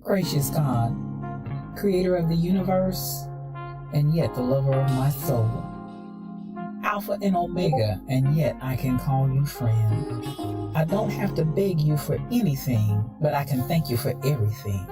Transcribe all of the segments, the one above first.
Gracious God, creator of the universe, and yet the lover of my soul. Alpha and Omega, and yet I can call you friend. I don't have to beg you for anything, but I can thank you for everything.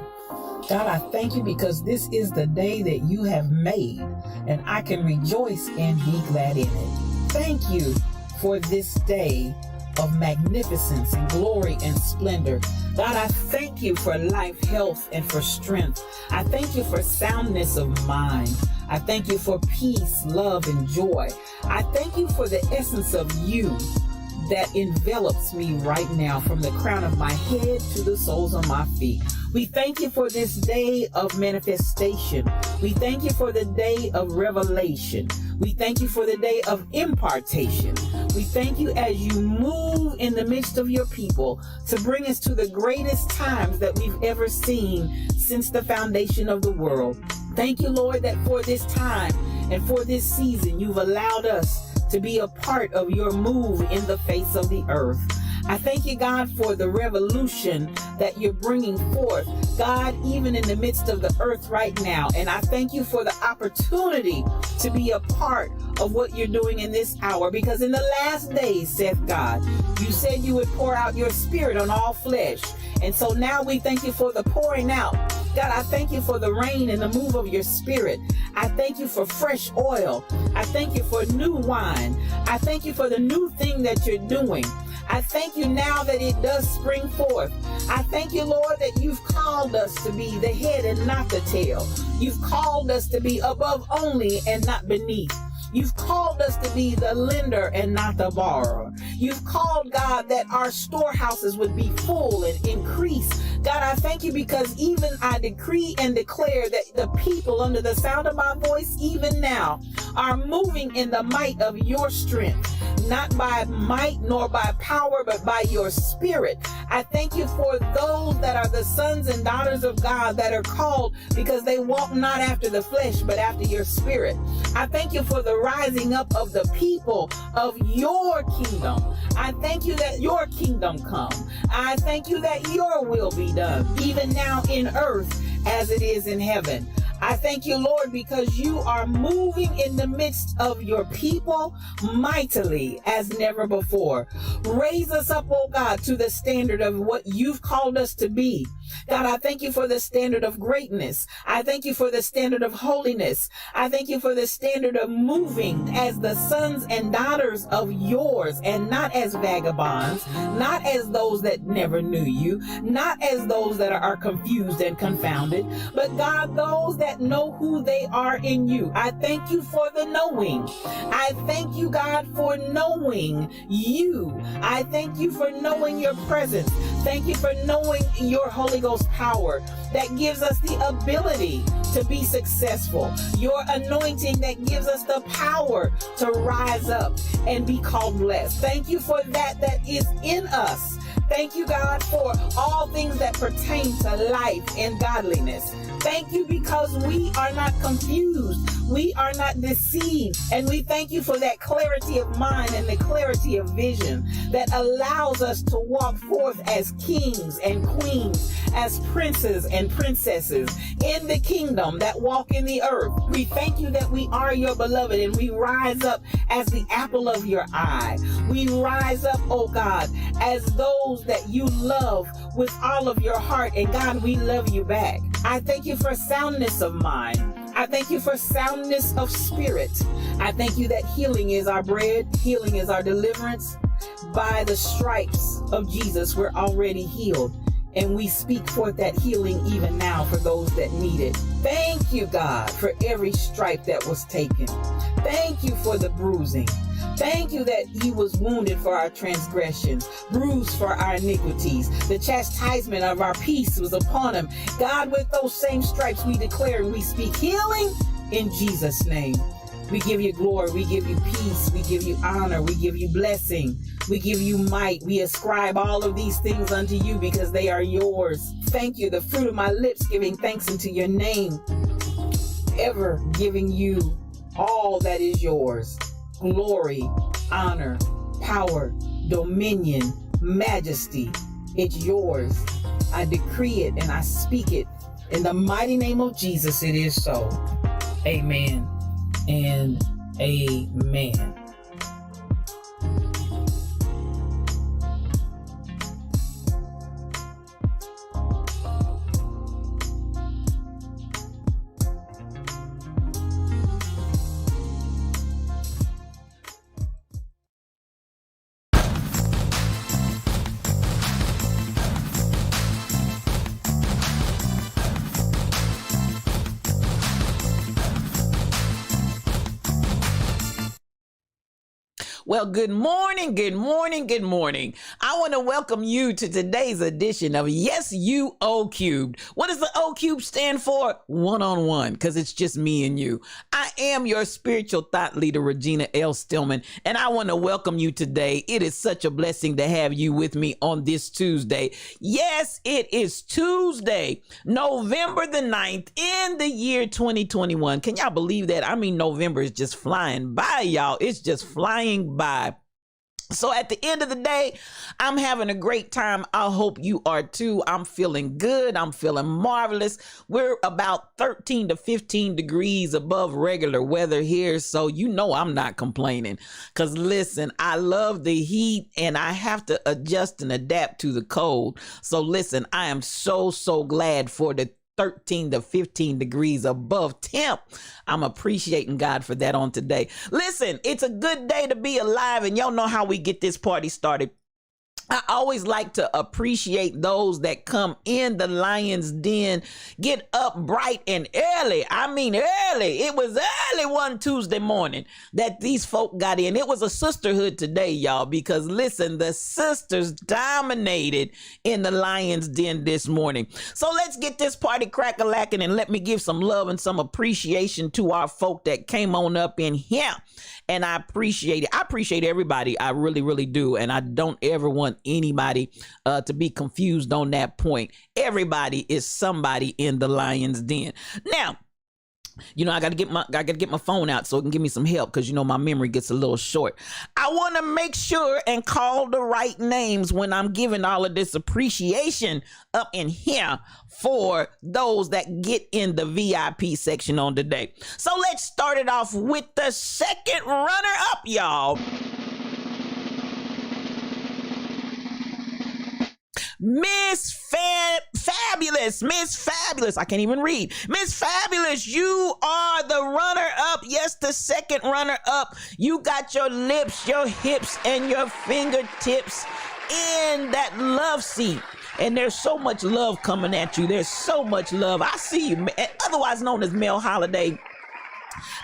God, I thank you because this is the day that you have made, and I can rejoice and be glad in it. Thank you for this day of magnificence and glory and splendor. God, I thank you for life, health, and for strength. I thank you for soundness of mind. I thank you for peace, love, and joy. I thank you for the essence of you that envelops me right now, from the crown of my head to the soles of my feet. We thank you for this day of manifestation. We thank you for the day of revelation. We thank you for the day of impartation. We thank you as you move in the midst of your people to bring us to the greatest times that we've ever seen since the foundation of the world. Thank you, Lord, that for this time and for this season, you've allowed us to be a part of your move in the face of the earth. I thank you, God, for the revolution that you're bringing forth, God, even in the midst of the earth right now. And I thank you for the opportunity to be a part of what you're doing in this hour, because in the last days, saith God, you said you would pour out your spirit on all flesh. And so now we thank you for the pouring out. God, I thank you for the rain and the move of your spirit. I thank you for fresh oil. I thank you for new wine. I thank you for the new thing that you're doing. I thank you now that it does spring forth. I thank you, Lord, that you've called us to be the head and not the tail. You've called us to be above only and not beneath. You've called us to be the lender and not the borrower. You've called, God, that our storehouses would be full and increase. God, I thank you because even I decree and declare that the people under the sound of my voice, even now, are moving in the might of your strength, not by might nor by power, but by your spirit. I thank you for those that are the sons and daughters of God that are called because they walk not after the flesh, but after your spirit. I thank you for the rising up of the people of your kingdom. I thank you that your kingdom come. I thank you that your will be done, even now in earth as it is in heaven. I thank you, Lord, because you are moving in the midst of your people mightily as never before. Raise us up, oh God, to the standard of what you've called us to be. God, I thank you for the standard of greatness. I thank you for the standard of holiness. I thank you for the standard of moving as the sons and daughters of yours, and not as vagabonds, not as those that never knew you, not as those that are confused and confounded, but God, those that know who they are in you. I thank you for the knowing. I thank you, God, for knowing you. I thank you for knowing your presence. Thank you for knowing your Holy Ghost power that gives us the ability to be successful. Your anointing that gives us the power to rise up and be called blessed. Thank you for that is in us. Thank you, God, for all things that pertain to life and godliness. Thank you because we are not confused. We are not deceived. And we thank you for that clarity of mind and the clarity of vision that allows us to walk forth as kings and queens, as princes and princesses in the kingdom that walk in the earth. We thank you that we are your beloved, and we rise up as the apple of your eye. We rise up, oh God, as those those that you love with all of your heart. And God, we love you back. I thank you for soundness of mind. I thank you for soundness of spirit. I thank you that healing is our bread. Healing is our deliverance. By the stripes of Jesus, we're already healed. And we speak forth that healing even now for those that need it. Thank you, God, for every stripe that was taken. Thank you for the bruising. Thank you that he was wounded for our transgressions, bruised for our iniquities. The chastisement of our peace was upon him. God, with those same stripes we declare and we speak healing in Jesus' name. We give you glory, we give you peace, we give you honor, we give you blessing, we give you might. We ascribe all of these things unto you because they are yours. Thank you, the fruit of my lips giving thanks unto your name, ever giving you all that is yours. Glory, honor, power, dominion, majesty. It's yours. I decree it and I speak it. In the mighty name of Jesus, it is so. Amen and amen. Well, good morning, good morning, good morning. I want to welcome you to today's edition of Yes You O Cubed. What does the O Cube stand for? One-on-one, because it's just me and you. I am your spiritual thought leader, Regina L. Stillman, and I want to welcome you today. It is such a blessing to have you with me on this Tuesday. Yes, it is Tuesday, November the 9th in the year 2021. Can y'all believe that? I mean, November is just flying by, y'all. It's just flying by. So at the end of the day, I'm having a great time. I hope you are too. I'm feeling good. I'm feeling marvelous. We're about 13 to 15 degrees above regular weather here. So you know I'm not complaining. Because listen, I love the heat and I have to adjust and adapt to the cold. So listen, I am so glad for the 13 to 15 degrees above temp. I'm appreciating God for that on today. Listen, it's a good day to be alive, and y'all know how we get this party started. I always like to appreciate those that come in the Lion's Den, get up bright and early. I mean early. It was early one Tuesday morning that these folk got in. It was a sisterhood today, y'all, because listen, the sisters dominated in the Lion's Den this morning. So let's get this party crack-a-lacking and let me give some love and some appreciation to our folk that came on up in here. And I appreciate it. I appreciate everybody. I really do. And I don't ever want anybody to be confused on that point. Everybody is somebody in the Lion's Den. Now, you know, I gotta get my phone out so it can give me some help, because you know my memory gets a little short. I want to make sure and call the right names when I'm giving all of this appreciation up in here for those that get in the VIP section on today. So let's start it off with the second runner-up, y'all. Miss Fabulous. I can't even read. Miss Fabulous, you are the runner-up. Yes, the second runner-up. You got your lips, your hips, and your fingertips in that love seat. And there's so much love coming at you. There's so much love. I see you, otherwise known as Mel Holiday.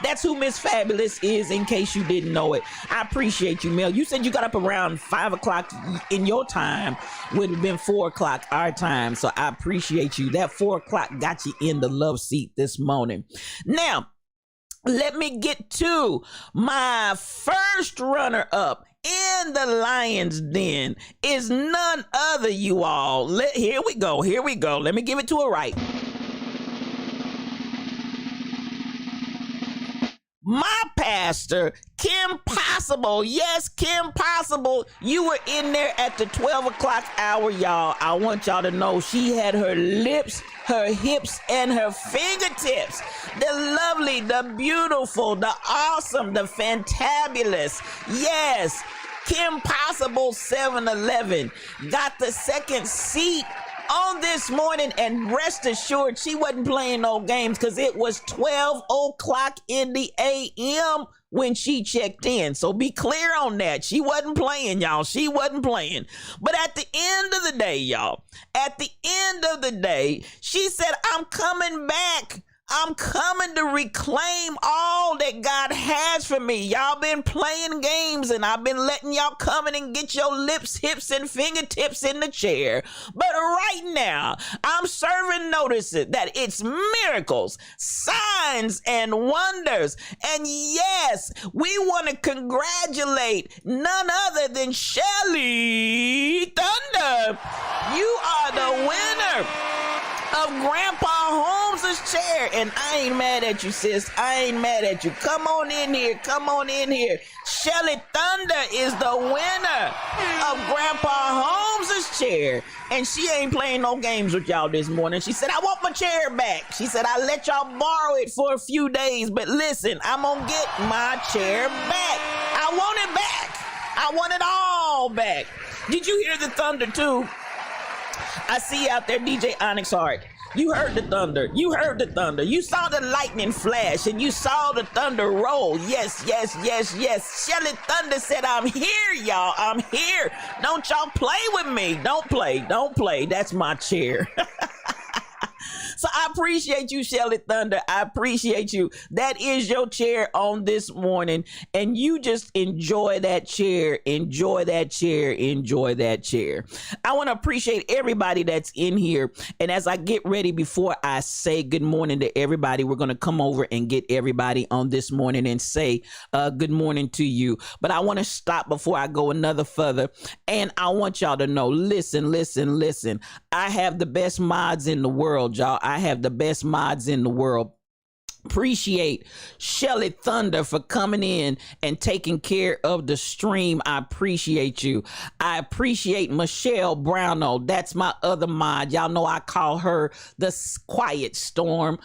That's who Miss Fabulous is, in case you didn't know it. I appreciate you, Mel. You said you got up around 5 o'clock in your time. Would have been 4 o'clock our time. So I appreciate you. That 4 o'clock got you in the love seat this morning. Now, let me get to my first runner-up in the Lion's Den. Is none other, you all. Here we go. Let me give it to her right. My pastor, Kim Possible. Yes, Kim Possible. You were in there at the 12 o'clock hour, y'all. I want y'all to know she had her lips, her hips, and her fingertips. The lovely, the beautiful, the awesome, the fantabulous. Yes, Kim Possible 711 got the second seat on this morning, and rest assured she wasn't playing no games because it was 12 o'clock in the a.m. when she checked in. So be clear on that. She wasn't playing, y'all. She wasn't playing. But at the end of the day, y'all, at the end of the day, she said, I'm coming back. I'm coming to reclaim all that God has for me. Y'all been playing games and I've been letting y'all come in and get your lips, hips, and fingertips in the chair. But right now, I'm serving notices that it's miracles, signs, and wonders. And yes, we want to congratulate none other than Shelly Thunder. You are the winner of Grandpa Holmes' chair. And I ain't mad at you, sis. I ain't mad at you. Come on in here. Come on in here. Shelly Thunder is the winner of Grandpa Holmes' chair. And she ain't playing no games with y'all this morning. She said, I want my chair back. She said, I let y'all borrow it for a few days. But listen, I'm going to get my chair back. I want it back. I want it all back. Did you hear the thunder too? I see you out there, DJ Onyx Heart. You heard the thunder. You heard the thunder. You saw the lightning flash and you saw the thunder roll. Yes, yes, yes, yes. Shelly Thunder said, I'm here, y'all. I'm here. Don't y'all play with me. Don't play. Don't play. That's my chair. So I appreciate you, Shelly Thunder. I appreciate you. That is your chair on this morning. And you just enjoy that chair. Enjoy that chair. Enjoy that chair. I want to appreciate everybody that's in here. And as I get ready, before I say good morning to everybody, we're going to come over and get everybody on this morning and say good morning to you. But I want to stop before I go another further. And I want y'all to know, listen. I have the best mods in the world, y'all. I have the best mods in the world. Appreciate Shelly Thunder for coming in and taking care of the stream. I appreciate you. I appreciate Michelle Brownell. That's my other mod. Y'all know I call her the quiet storm.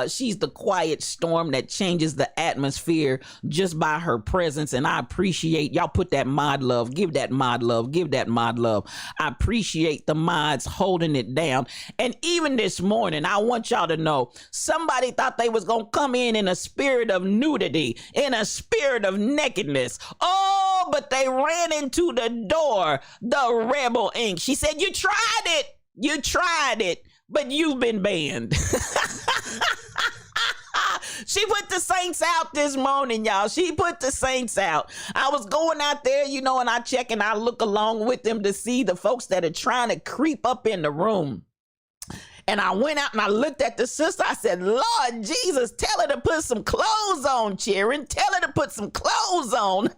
She's the quiet storm that changes the atmosphere just by her presence. And I appreciate y'all. Put that mod love. Give that mod love. Give that mod love. I appreciate the mods holding it down. And even this morning, I want y'all to know somebody thought they was gonna come in a spirit of nudity, in a spirit of nakedness. Oh, but they ran into the door, the Rebel Inc. She said, you tried it, but you've been banned. She put the saints out this morning, y'all. She put the saints out. I was going out there, and I check and I look along with them to see the folks that are trying to creep up in the room. And I went out and I looked at the sister. I said, Lord Jesus, tell her to put some clothes on, Sharon. Tell her to put some clothes on.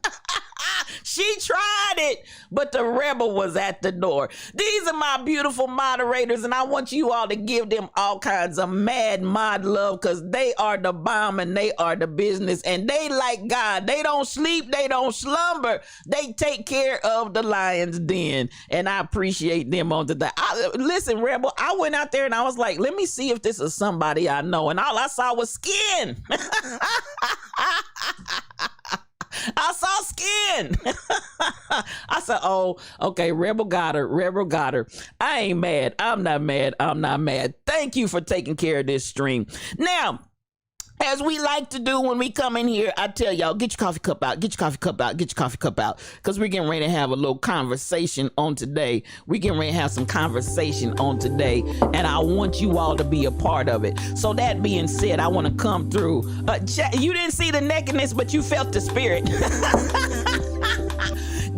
She tried it, but the rebel was at the door. These are my beautiful moderators, and I want you all to give them all kinds of mad mod love because they are the bomb and they are the business, and they like God. They don't sleep. They don't slumber. They take care of the lion's den, and I appreciate them on today. Listen, Rebel, I went out there and I was like, let me see if this is somebody I know, and all I saw was skin. I saw skin. I said, oh, okay, Rebel got her. I ain't mad. I'm not mad. Thank you for taking care of this stream. Now, as we like to do when we come in here, I tell y'all, get your coffee cup out, because we're getting ready to have a little conversation on today. We're getting ready to have some conversation on today, and I want you all to be a part of it. So that being said, I want to come through. You didn't see the nakedness, but you felt the spirit.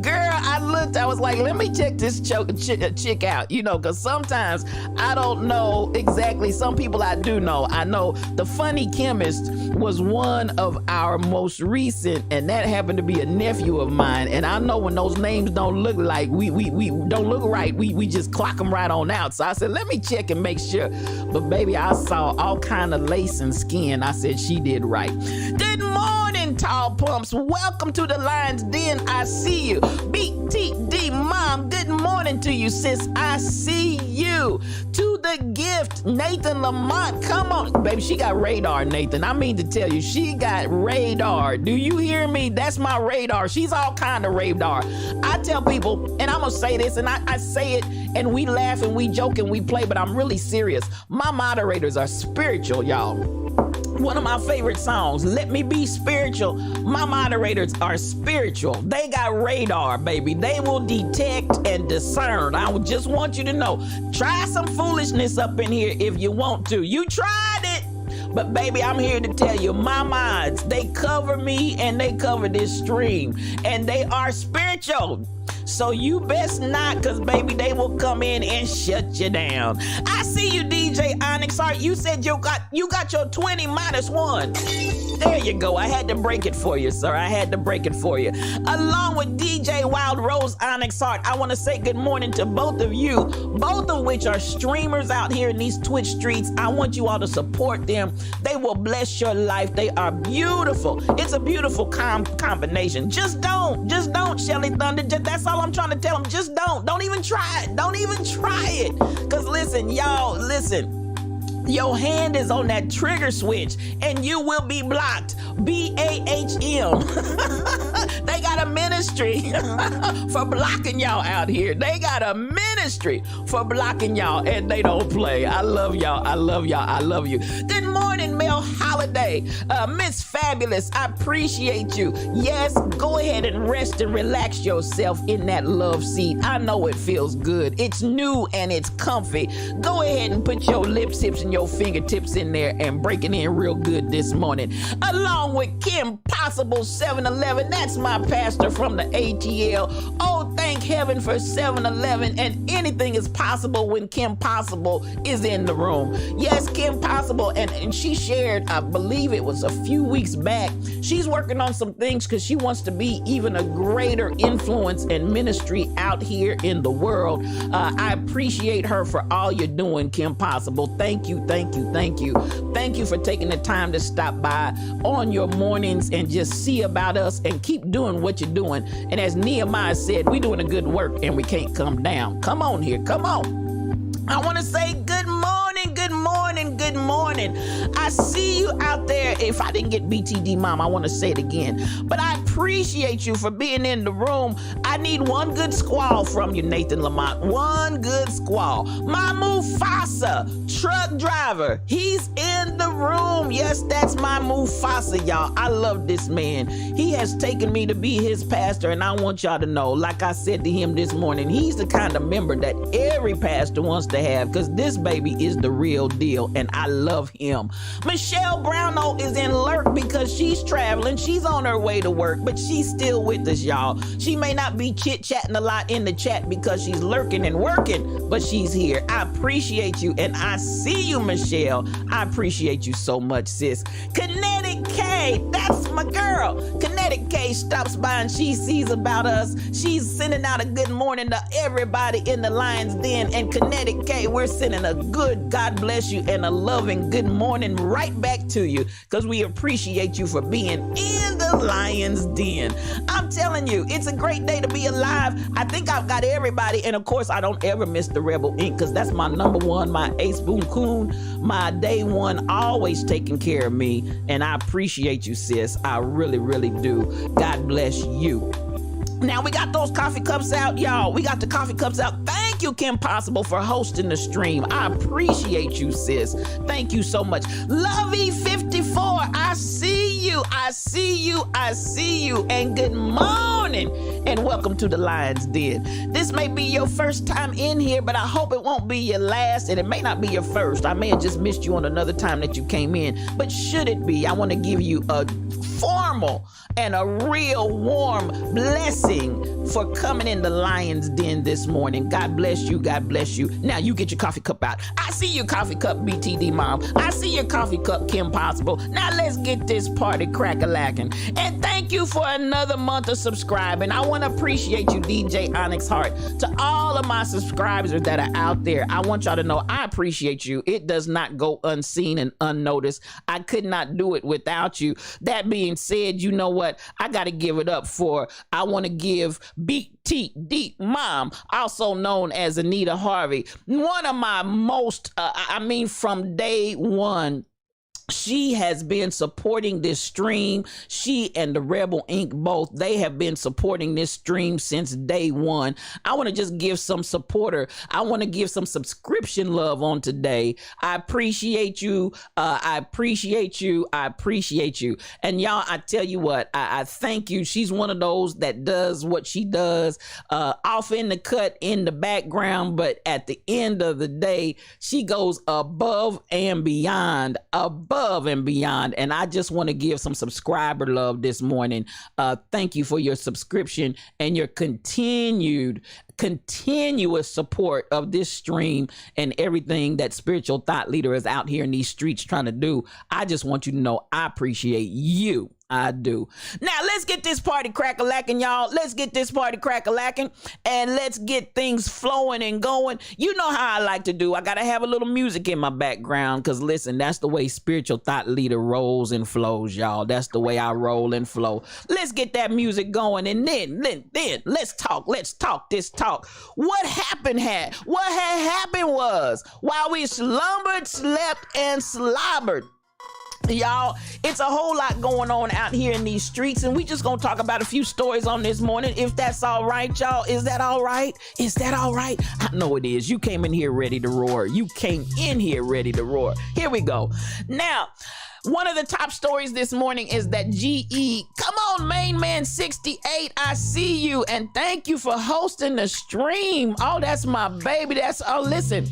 Girl, I looked, I was like, let me check this chick out, because sometimes I don't know exactly. Some people I do know. I know the Funny Chemist was one of our most recent, and that happened to be a nephew of mine. And I know when those names don't look like, we don't look right, we just clock them right on out. So I said, let me check and make sure. But baby, I saw all kind of lace and skin. I said, she did right. Good morning, Tall Pumps. Welcome to the Lion's Den. I see you. BTD Mom, good morning. morning to you, sis. I see you. To the gift, Nathan Lamont. Come on. Baby, she got radar, Nathan. I mean to tell you, she got radar. Do you hear me? That's my radar. She's all kind of radar. I tell people, and I'm going to say this, and I say it, and we laugh and we joke and we play, but I'm really serious. My moderators are spiritual, y'all. One of my favorite songs, Let Me Be Spiritual. My moderators are spiritual. They got radar, baby. They will detect and discern. I just want you to know, try some foolishness up in here if you want to. You tried it. But baby, I'm here to tell you, my mods, they cover me and they cover this stream. And they are spiritual. So you best not, because baby, they will come in and shut you down. I see you, DJ Onyx Art. You said you got your 20 minus 1. There you go. I had to break it for you, sir. I had to break it for you. Along with DJ Wild Rose Onyx Art, I want to say good morning to both of you, both of which are streamers out here in these Twitch streets. I want you all to support them. They will bless your life. They are beautiful. It's a beautiful combination. Just don't, Shelly Thunder. That's all I'm trying to tell them. Just don't. Don't even try it. Don't even try it. Because listen, y'all, listen. Your hand is on that trigger switch and you will be blocked. BAHM. They got a ministry for blocking y'all out here. They got a ministry for blocking y'all and they don't play. I love y'all. I love y'all. I love you. Good morning, Mel Holiday. Miss Fabulous, I appreciate you. Yes, go ahead and rest and relax yourself in that love seat. I know it feels good. It's new and it's comfy. Go ahead and put your lips, hips, and your fingertips in there and break it in real good this morning. Along with Kim Possible 711, that's my pastor from the ATL. Oh, thank heaven for 711, and anything is possible when Kim Possible is in the room. Yes, Kim Possible, and she shared, I believe it was a few weeks back, she's working on some things because she wants to be even a greater influence and ministry out here in the world. I appreciate her for all you're doing, Kim Possible. Thank you, thank you, thank you. Thank you for taking the time to stop by on your mornings and just see about us and keep doing what you're doing. And as Nehemiah said, we're doing a good work and we can't come down. Come on here, come on. I want to say good morning, good morning, good morning. I see you out there. If I didn't get BTD Mom, I want to say it again. But I appreciate you for being in the room. I need one good squall from you, Nathan Lamont. One good squall. My Mufasa, truck driver, he's in the room. Yes, that's my Mufasa, y'all. I love this man. He has taken me to be his pastor, and I want y'all to know, like I said to him this morning, he's the kind of member that every pastor wants to have, because this baby is the real deal, and I love him. Michelle Brownell is in Lurk because she's traveling. She's on her way to work, but she's still with us, y'all. She may not be chit-chatting a lot in the chat because she's lurking and working, but she's here. I appreciate you, and I see you, Michelle. I appreciate you so much, sis. Kinetic K, that's my girl. Kinetic K stops by and she sees about us. She's sending out a good morning to everybody in the Lion's Den. And Kinetic K, we're sending a good God bless you and a loving good morning right back to you, because we appreciate you for being in the Lion's Den. I'm telling you, it's a great day to be alive. I think I've got everybody, and of course I don't ever miss the Rebel Inc., because that's my number one, my ace boom coon, my day one, always taking care of me, and I appreciate you, sis. I really, really do. God bless you. Now we got those coffee cups out, y'all. We got the coffee cups out. Thank you, Kim Possible, for hosting the stream. I appreciate you, sis. Thank you so much. Lovey54, I see you. I see you. I see you. And good morning and welcome to the Lion's Den. This may be your first time in here, but I hope it won't be your last, and it may not be your first. I may have just missed you on another time that you came in, but should it be, I want to give you a formal and a real warm blessing for coming in the Lion's Den this morning. God bless you. God bless you. Now you get your coffee cup out. I see your coffee cup, BTD Mom. I see your coffee cup, Kim Possible. Now let's get this party party crack-a-lacking. And thank you for another month of subscribing. I want to appreciate you, DJ Onyx Hart. To all of my subscribers that are out there, I want y'all to know I appreciate you. It does not go unseen and unnoticed. I could not do it without you. That being said, you know what? I got to give it up for, I want to give BTD Mom, also known as Anita Harvey, one of my most, from day one, she has been supporting this stream. She and the Rebel Inc. both, they have been supporting this stream since day one. I want to just give some supporter. I want to give some subscription love on today. I appreciate you. I appreciate you. I appreciate you. And y'all, I tell you what, I thank you. She's one of those that does what she does off in the cut in the background. But at the end of the day, she goes above and beyond, and I just want to give some subscriber love this morning. Thank you for your subscription and your continuous support of this stream and everything that Spiritual Thought Leader is out here in these streets trying to do. I just want you to know I appreciate you. I do. Now, let's get this party crack-a-lacking, y'all. Let's get this party crack-a-lacking, and let's get things flowing and going. You know how I like to do. I got to have a little music in my background because, listen, that's the way Spiritual Thought Leader rolls and flows, y'all. That's the way I roll and flow. Let's get that music going, and then let's talk. Let's talk this talk. What happened was, while we slumbered, slept, and slobbered, y'all, it's a whole lot going on out here in these streets, and we just gonna talk about a few stories on this morning, if that's all right, y'all. Is that all right? Is that all right? I know it is. You came in here ready to roar. You came in here ready to roar. Here we go. Now, one of the top stories this morning is that GE, come on, Main Man 68, I see you, and thank you for hosting the stream. Oh, that's my baby. Listen.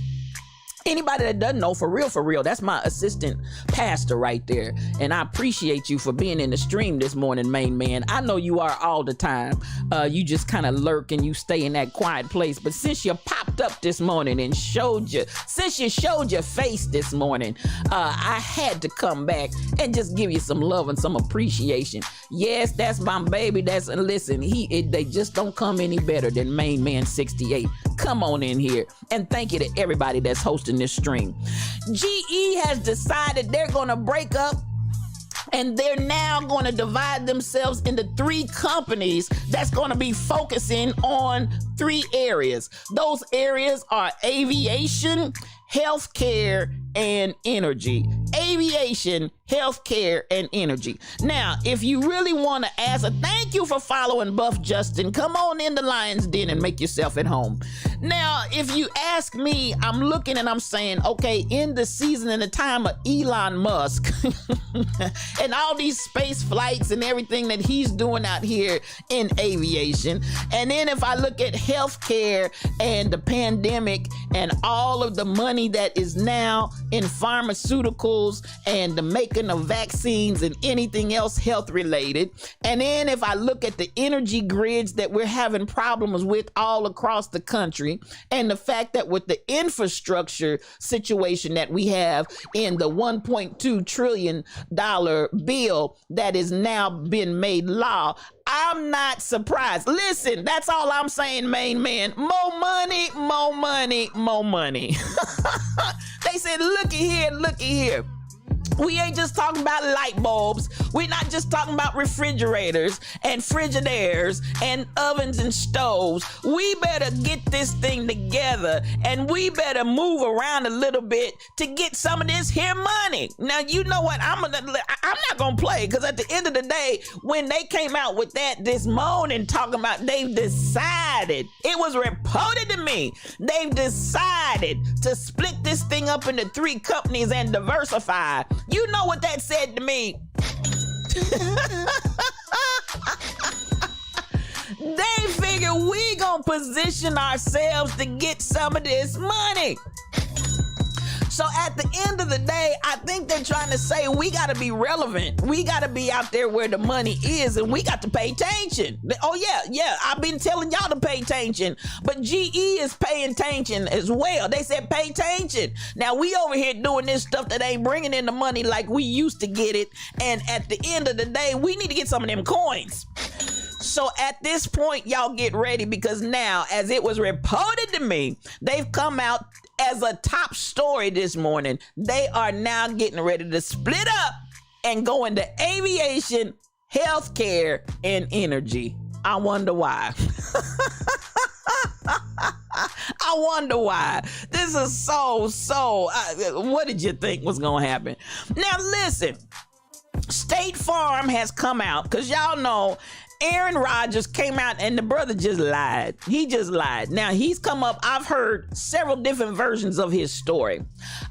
Anybody that doesn't know, for real, that's my assistant pastor right there. And I appreciate you for being in the stream this morning, Main Man. I know you are all the time. You just kind of lurk and you stay in that quiet place. But since you popped up this morning and showed your face this morning, I had to come back and just give you some love and some appreciation. Yes, that's my baby. Listen, they just don't come any better than Main Man 68. Come on in here. And thank you to everybody that's hosting this stream. GE has decided they're going to break up, and they're now going to divide themselves into 3 companies that's going to be focusing on 3 areas. Those areas are aviation, healthcare, and energy. Aviation, healthcare, and energy. Now, if you really want to ask, thank you for following Buff Justin. Come on in the Lion's Den and make yourself at home. Now, if you ask me, I'm looking and I'm saying, okay, in the season and the time of Elon Musk and all these space flights and everything that he's doing out here in aviation, and then if I look at healthcare and the pandemic and all of the money that is now in pharmaceuticals and the making of vaccines and anything else health related, and then if I look at the energy grids that we're having problems with all across the country, and the fact that with the infrastructure situation that we have in the $1.2 trillion bill that is now been made law, I'm not surprised. Listen, that's all I'm saying, Main Man. More money, more money, more money. They said, looky here. We ain't just talking about light bulbs. We're not just talking about refrigerators and Frigidaires and ovens and stoves. We better get this thing together, and we better move around a little bit to get some of this here money. Now, you know what? I'm not going to play, because at the end of the day, when they came out with that this morning talking about they've decided, it was reported to me, they've decided to split this thing up into 3 companies and diversify. You know what that said to me? They figure we gonna position ourselves to get some of this money. So at the end of the day, I think they're trying to say we got to be relevant. We got to be out there where the money is, and we got to pay attention. Oh yeah, I've been telling y'all to pay attention, but GE is paying attention as well. They said pay attention. Now we over here doing this stuff that ain't bringing in the money like we used to get it, and at the end of the day, we need to get some of them coins. So at this point, y'all get ready, because now, as it was reported to me, they've come out as a top story this morning. They are now getting ready to split up and go into aviation, healthcare, and energy. I wonder why. I wonder why. This is so, what did you think was going to happen? Now, listen, State Farm has come out, because y'all know Aaron Rodgers came out and the brother just lied. He just lied. Now he's come up. I've heard several different versions of his story.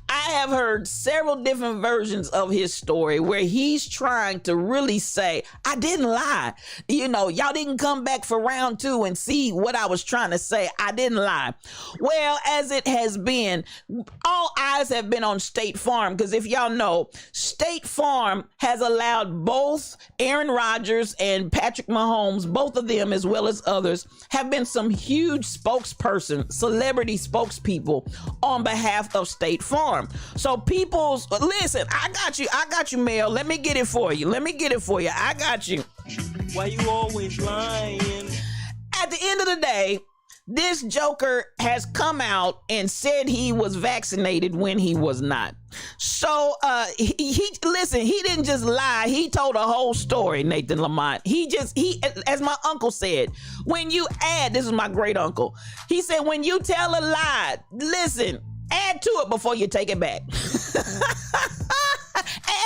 I have heard several different versions of his story where he's trying to really say, I didn't lie. You know, y'all didn't come back for round 2 and see what I was trying to say. I didn't lie. Well, as it has been, all eyes have been on State Farm, because if y'all know, State Farm has allowed both Aaron Rodgers and Patrick Mahomes, both of them as well as others, have been some huge spokesperson, celebrity spokespeople on behalf of State Farm. So listen, I got you, Mel. Let me get it for you. I got you. Why you always lying? At the end of the day, this joker has come out and said he was vaccinated when he was not. So he didn't just lie. He told a whole story, Nathan Lamont. He as my uncle said, this is my great uncle. He said, when you tell a lie, listen, add to it before you take it back.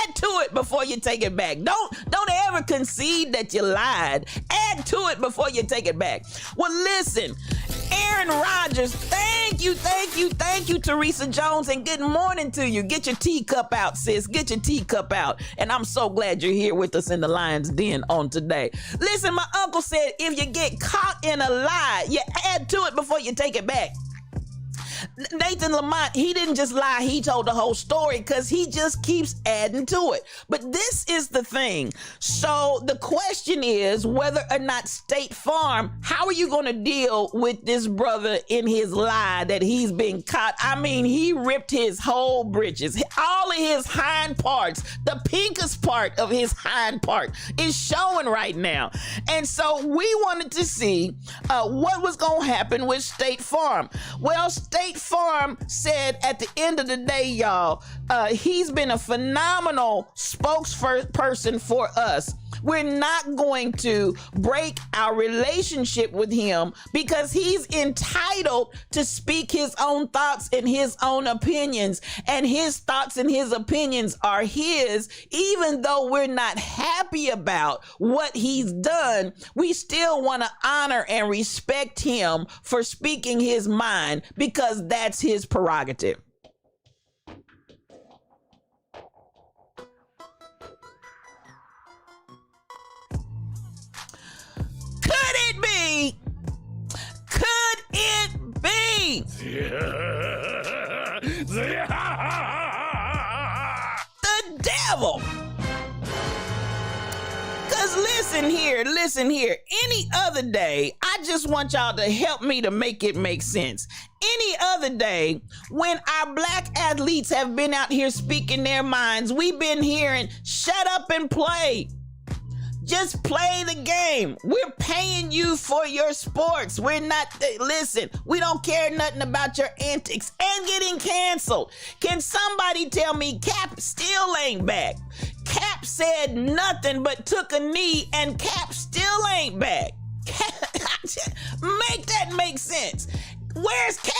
Add to it before you take it back. Don't ever concede that you lied. Add to it before you take it back. Well, listen, Aaron Rodgers, thank you, Teresa Jones, and good morning to you. Get your teacup out, sis. Get your teacup out. And I'm so glad you're here with us in the Lion's Den on today. Listen, my uncle said if you get caught in a lie, you add to it before you take it back. Nathan Lamont, he didn't just lie, he told the whole story, because he just keeps adding to it. But this is the thing. So the question is whether or not State Farm, how are you going to deal with this brother in his lie that he's been caught? I mean, he ripped his whole britches, all of his hind parts, the pinkest part of his hind part is showing right now. And so we wanted to see what was going to happen with State Farm. Well, State Farm said at the end of the day, y'all, he's been a phenomenal spokesperson for us. We're not going to break our relationship with him because he's entitled to speak his own thoughts and his own opinions, and his thoughts and his opinions are his. Even though we're not happy about what he's done, we still want to honor and respect him for speaking his mind, because that's his prerogative. Could it be? The devil. Because listen here. Any other day, I just want y'all to help me to make it make sense. Any other day, when our black athletes have been out here speaking their minds, we've been hearing, shut up and play. Just play the game. We're paying you for your sports. We don't care nothing about your antics and getting canceled. Can somebody tell me Cap still ain't back? Cap said nothing but took a knee, and Cap still ain't back. Make that make sense. Where's Cap?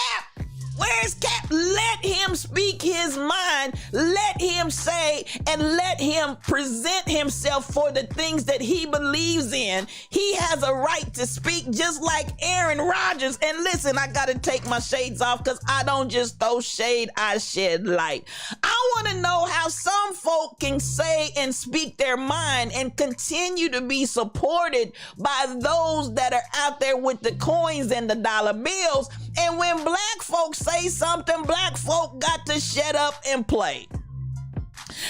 Where's Cap? Let him speak his mind. Let him say and let him present himself for the things that he believes in. He has a right to speak, just like Aaron Rodgers. And listen, I got to take my shades off because I don't just throw shade, I shed light. I want to know how some folk can say and speak their mind and continue to be supported by those that are out there with the coins and the dollar bills. And when black folks say something, black folk got to shut up and play.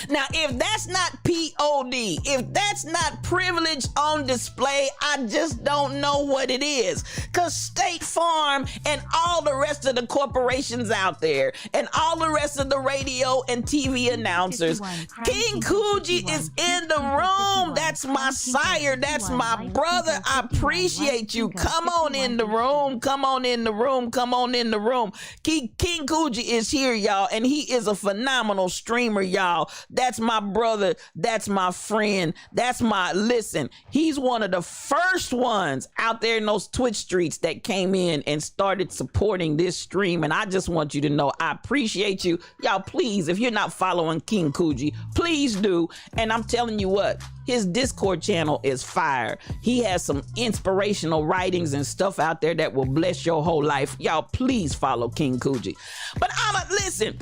Now, if that's not POD, if that's not privilege on display, I just don't know what it is. Because State Farm and all the rest of the corporations out there and all the rest of the radio and TV announcers, King Coogee is in the room. That's my sire. That's my brother. I appreciate you. Come on in the room. Come on in the room. Come on in the room. King Coogee is here, y'all, and he is a phenomenal streamer, y'all. That's my brother. That's my friend. Listen, he's one of the first ones out there in those Twitch streets that came in and started supporting this stream. And I just want you to know, I appreciate you. Y'all, please, if you're not following King Coogee, please do. And I'm telling you what, his Discord channel is fire. He has some inspirational writings and stuff out there that will bless your whole life. Y'all, please follow King Coogee. But listen,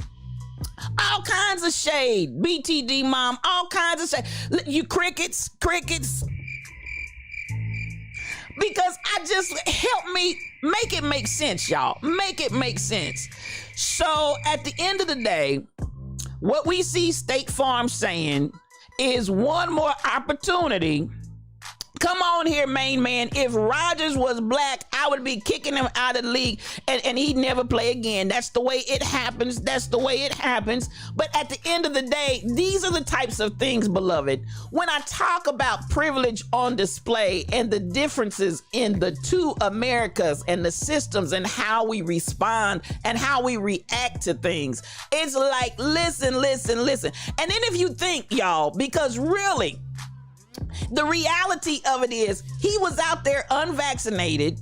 all kinds of shade, BTD mom, all kinds of shade. You crickets, because I just help me make it make sense, y'all. Make it make sense. So at the end of the day, what we see State Farm saying is one more opportunity. Come on here, main man. If Rodgers was black, I would be kicking him out of the league and he'd never play again. That's the way it happens. That's the way it happens. But at the end of the day, these are the types of things, beloved. When I talk about privilege on display and the differences in the two Americas and the systems and how we respond and how we react to things, it's like, listen. And then if you think, y'all, because really, the reality of it is he was out there unvaccinated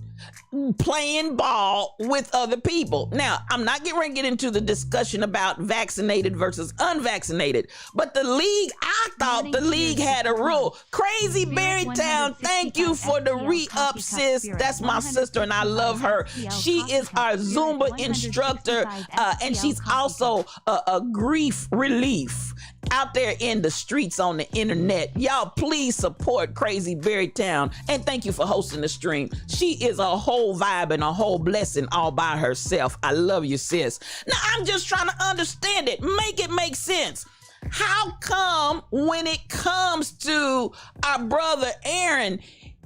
playing ball with other people. Now, I'm not ready to get into the discussion about vaccinated versus unvaccinated, but the league, I thought the league had a rule. Crazy Berrytown, thank you for the re-up, sis. That's my sister and I love her. She is our Zumba instructor and she's also a grief relief out there in the streets on the internet. Y'all, please support Crazy Berrytown and thank you for hosting the stream. She is a whole vibe and a whole blessing all by herself. I love you, sis. Now, I'm just trying to understand it. Make it make sense. How come when it comes to our brother Aaron,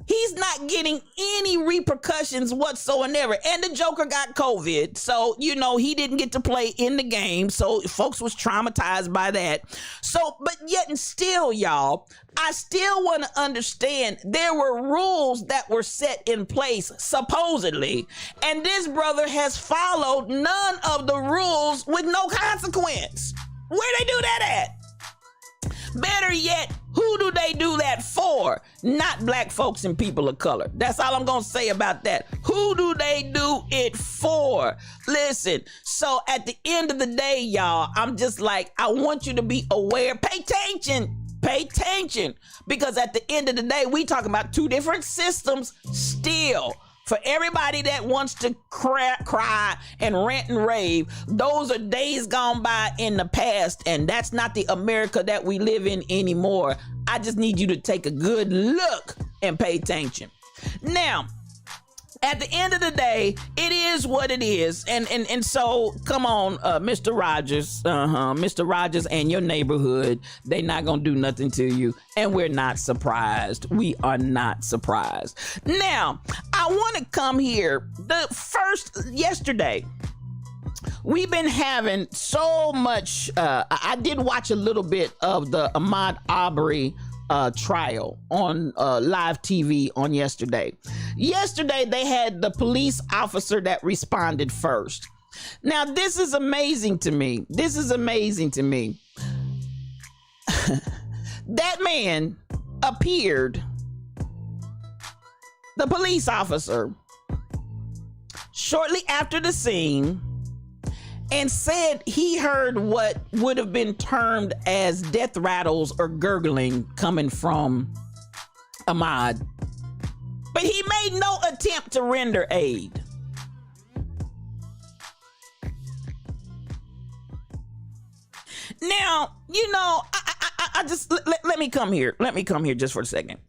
he's not getting any repercussions whatsoever? And the Joker got COVID, so, he didn't get to play in the game, so folks was traumatized by that. So, but yet and still, y'all, I still want to understand there were rules that were set in place, supposedly, and this brother has followed none of the rules with no consequence. Where they do that at? Better yet, who do they do that for? Not black folks and people of color. That's all I'm going to say about that. Who do they do it for? Listen, so at the end of the day, y'all, I'm just like, I want you to be aware. Pay attention. Because at the end of the day, we talking about two different systems still. For everybody that wants to cry and rant and rave, those are days gone by in the past, and that's not the America that we live in anymore. I just need you to take a good look and pay attention. Now, at the end of the day, it is what it is. And so, come on, Mr. Rodgers, Mr. Rodgers and your neighborhood, they not gonna do nothing to you. And we're not surprised. We are not surprised. Now, I want to come here. Yesterday, we've been having so much, I did watch a little bit of the Ahmaud Arbery trial on live TV on yesterday. Yesterday, they had the police officer that responded first. Now, this is amazing to me. That man appeared, the police officer, shortly after the scene, and said he heard what would have been termed as death rattles or gurgling coming from Ahmaud. But he made no attempt to render aid. Now, you know, I just let me come here. Let me come here just for a second.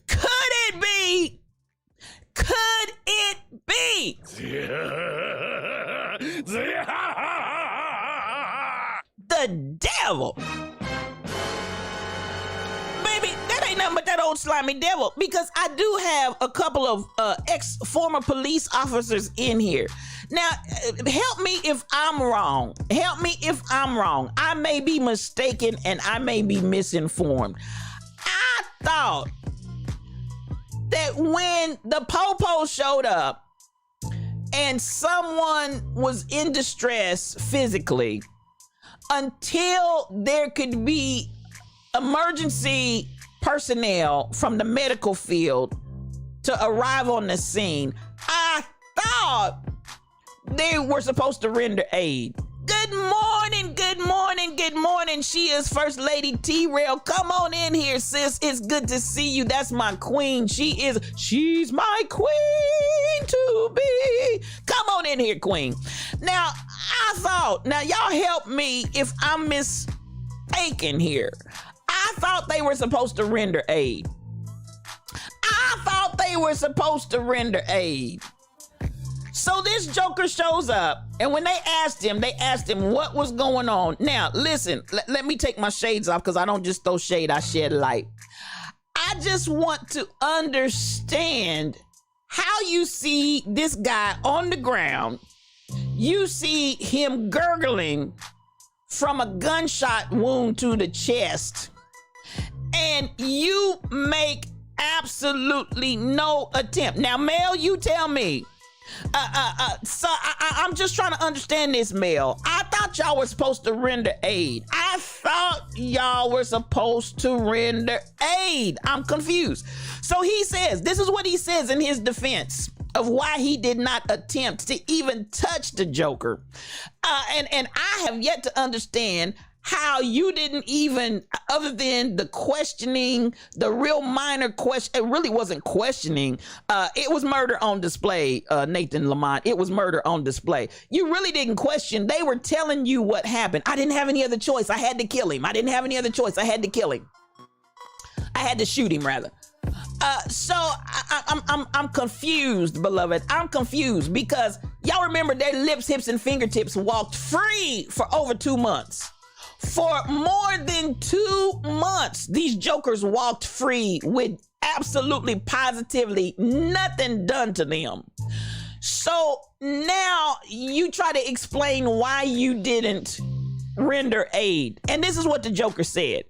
Could it be? Could it be? The devil. Baby, that ain't nothing but that old slimy devil, because I do have a couple of former police officers in here. Now, help me if I'm wrong. Help me if I'm wrong. I may be mistaken and I may be misinformed. I thought that when the Popo showed up and someone was in distress physically, until there could be emergency personnel from the medical field to arrive on the scene, I thought they were supposed to render aid. Good morning, good morning, good morning. She is First Lady T-Rail. Come on in here, sis. It's good to see you. That's my queen. She's my queen to be. Come on in here, queen. Now, now y'all help me if I'm mistaken here. I thought they were supposed to render aid. So this joker shows up, and when they asked him what was going on. Now, listen, let me take my shades off, because I don't just throw shade, I shed light. I just want to understand how you see this guy on the ground. You see him gurgling from a gunshot wound to the chest, and you make absolutely no attempt. Now, Mel, you tell me. So I'm just trying to understand this, Mel. I thought y'all were supposed to render aid. I'm confused. So he says, this is what he says in his defense of why he did not attempt to even touch the Joker. And I have yet to understand how you didn't even, other than the questioning, the real minor question, it really wasn't questioning. It was murder on display, Nathan Lamont. It was murder on display. You really didn't question. They were telling you what happened. I didn't have any other choice. I had to kill him. I didn't have any other choice. I had to kill him. I had to shoot him, rather. So I'm confused, beloved. I'm confused because y'all remember their lips, hips, and fingertips walked free for over 2 months. For more than 2 months, these jokers walked free with absolutely positively nothing done to them. So now you try to explain why you didn't render aid. And this is what the Joker said.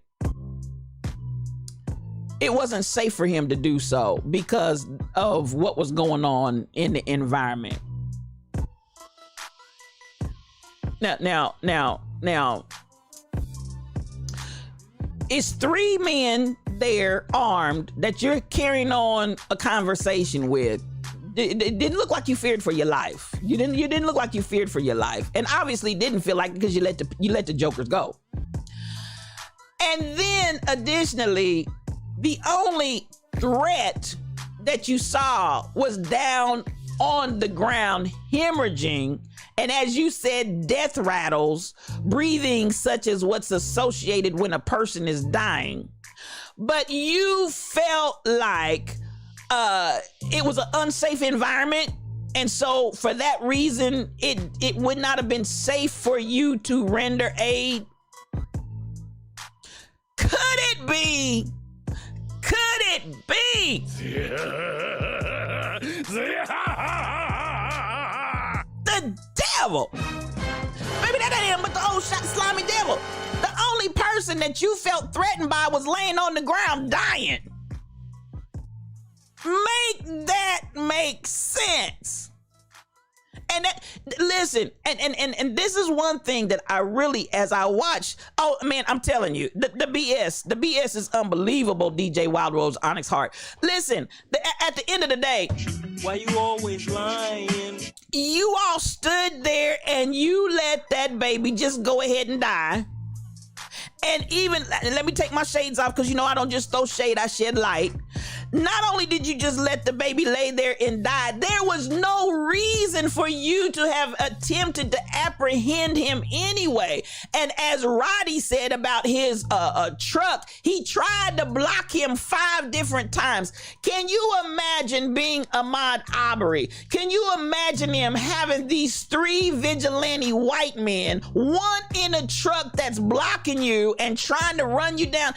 It wasn't safe for him to do so because of what was going on in the environment. Now, it's 3 men there armed that you're carrying on a conversation with. It didn't look like you feared for your life. You didn't look like you feared for your life, and obviously didn't feel like it because you let the jokers go. And then additionally, the only threat that you saw was down on the ground, hemorrhaging, and as you said, death rattles, breathing such as what's associated when a person is dying. But you felt like it was an unsafe environment, and so for that reason, it would not have been safe for you to render aid. Could it be? Could it be? The devil. Maybe that ain't him, but the old slimy devil. The only person that you felt threatened by was laying on the ground dying. Make that make sense. And that, listen, and this is one thing that I really, as I watch, oh man, I'm telling you, the BS is unbelievable, DJ Wild Rose, Onyx Heart. Listen, at the end of the day, why you always lying? You all stood there and you let that baby just go ahead and die. And even, let me take my shades off because you know I don't just throw shade, I shed light. Not only did you just let the baby lay there and die, there was no reason for you to have attempted to apprehend him anyway. And as Roddy said about his truck, he tried to block him 5 different times. Can you imagine being Ahmaud Arbery? Can you imagine him having these 3 vigilante white men, one in a truck that's blocking you and trying to run you down?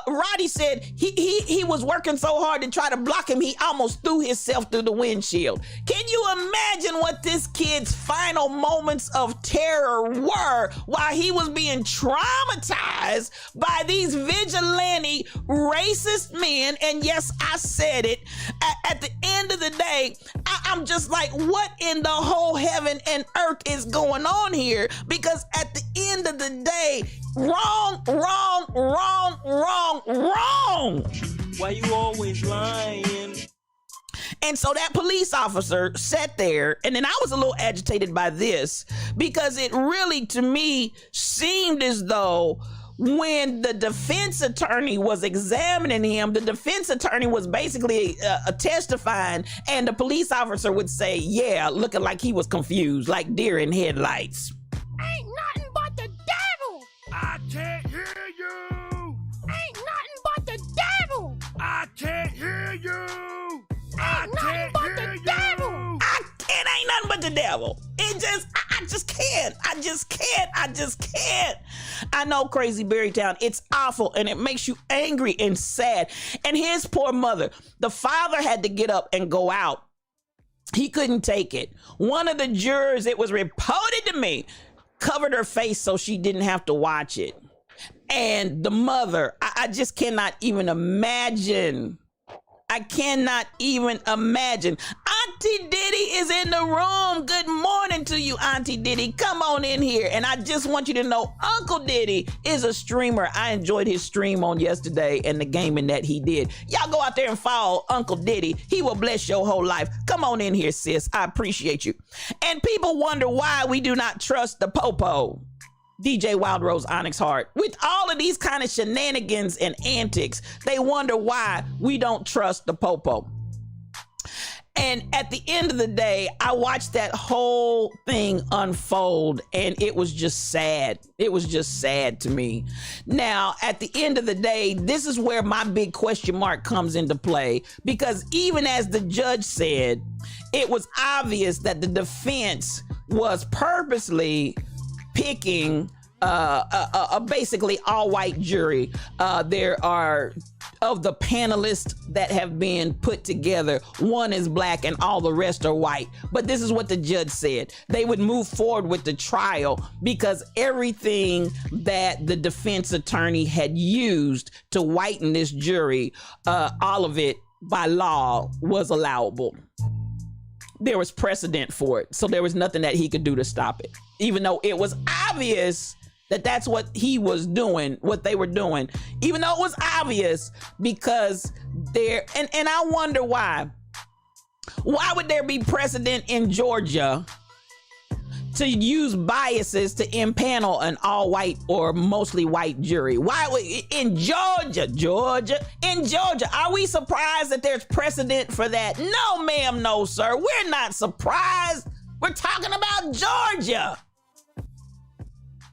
Roddy said he was working so hard to try to block him, he almost threw himself through the windshield. Can you imagine what this kid's final moments of terror were while he was being traumatized by these vigilante racist men? And yes, I said it. At the end of the day, I'm just like, what in the whole heaven and earth is going on here? Because at the end of the day, wrong. Why you always lying? And so that police officer sat there, and then I was a little agitated by this because it really, to me, seemed as though when the defense attorney was examining him, the defense attorney was basically testifying, and the police officer would say, yeah, looking like he was confused, like deer in headlights. Ain't nothing but the devil! I can't hear you! Ain't nothing but the devil! I can't hear you! Ain't nothing but the devil! It ain't nothing but the devil. I just can't. I know, Crazy Berrytown, it's awful and it makes you angry and sad. And his poor mother, the father had to get up and go out. He couldn't take it. One of the jurors, it was reported to me, covered her face so she didn't have to watch it. And the mother, I just cannot even imagine. I cannot even imagine. Auntie Diddy is in the room. Good morning to you, Auntie Diddy. Come on in here. And I just want you to know, Uncle Diddy is a streamer. I enjoyed his stream on yesterday and the gaming that he did. Y'all go out there and follow Uncle Diddy. He will bless your whole life. Come on in here, sis. I appreciate you. And people wonder why we do not trust the Popo. DJ Wild Rose Onyx Heart. With all of these kind of shenanigans and antics, they wonder why we don't trust the Popo. And at the end of the day, I watched that whole thing unfold and it was just sad. It was just sad to me. Now, at the end of the day, this is where my big question mark comes into play, because even as the judge said, it was obvious that the defense was purposely picking a basically all-white jury. There are, of the panelists that have been put together, one is black and all the rest are white. But this is what the judge said. They would move forward with the trial because everything that the defense attorney had used to whiten this jury, all of it by law was allowable. There was precedent for it, so there was nothing that he could do to stop it, even though it was obvious that that's what he was doing, what they were doing, even though it was obvious, because there, and I wonder why would there be precedent in Georgia to use biases to impanel an all-white or mostly white jury? Why would, in Georgia, are we surprised that there's precedent for that? No, ma'am, no, sir. We're not surprised. We're talking about Georgia.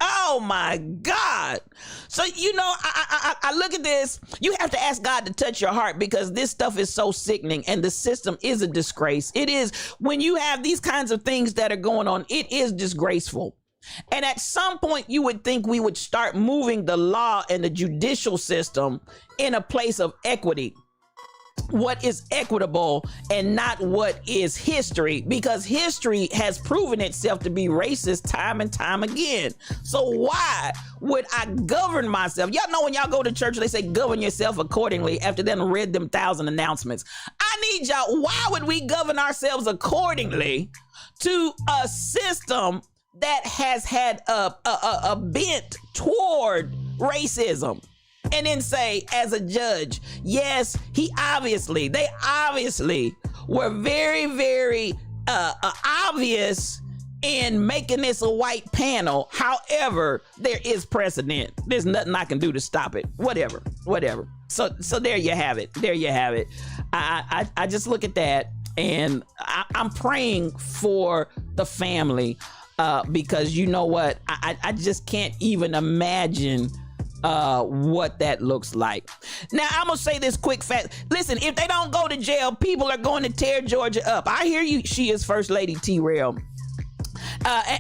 Oh my God. So, you know, I look at this, you have to ask God to touch your heart, because this stuff is so sickening and the system is a disgrace. It is, when you have these kinds of things that are going on, it is disgraceful. And at some point you would think we would start moving the law and the judicial system in a place of equity. What is equitable and not what is history, because history has proven itself to be racist time and time again. So why would I govern myself? Y'all know when y'all go to church, they say govern yourself accordingly after then read them 1,000 announcements. I need y'all, why would we govern ourselves accordingly to a system that has had a bent toward racism? And then say, as a judge, yes, they obviously were very, very obvious in making this a white panel. However, there is precedent. There's nothing I can do to stop it. Whatever. So there you have it. I just look at that, and I'm praying for the family because you know what? I just can't even imagine what that looks like. Now, I'm gonna say this quick fast. Listen, if they don't go to jail, people are going to tear Georgia up. I hear you. She is First Lady T-Rail.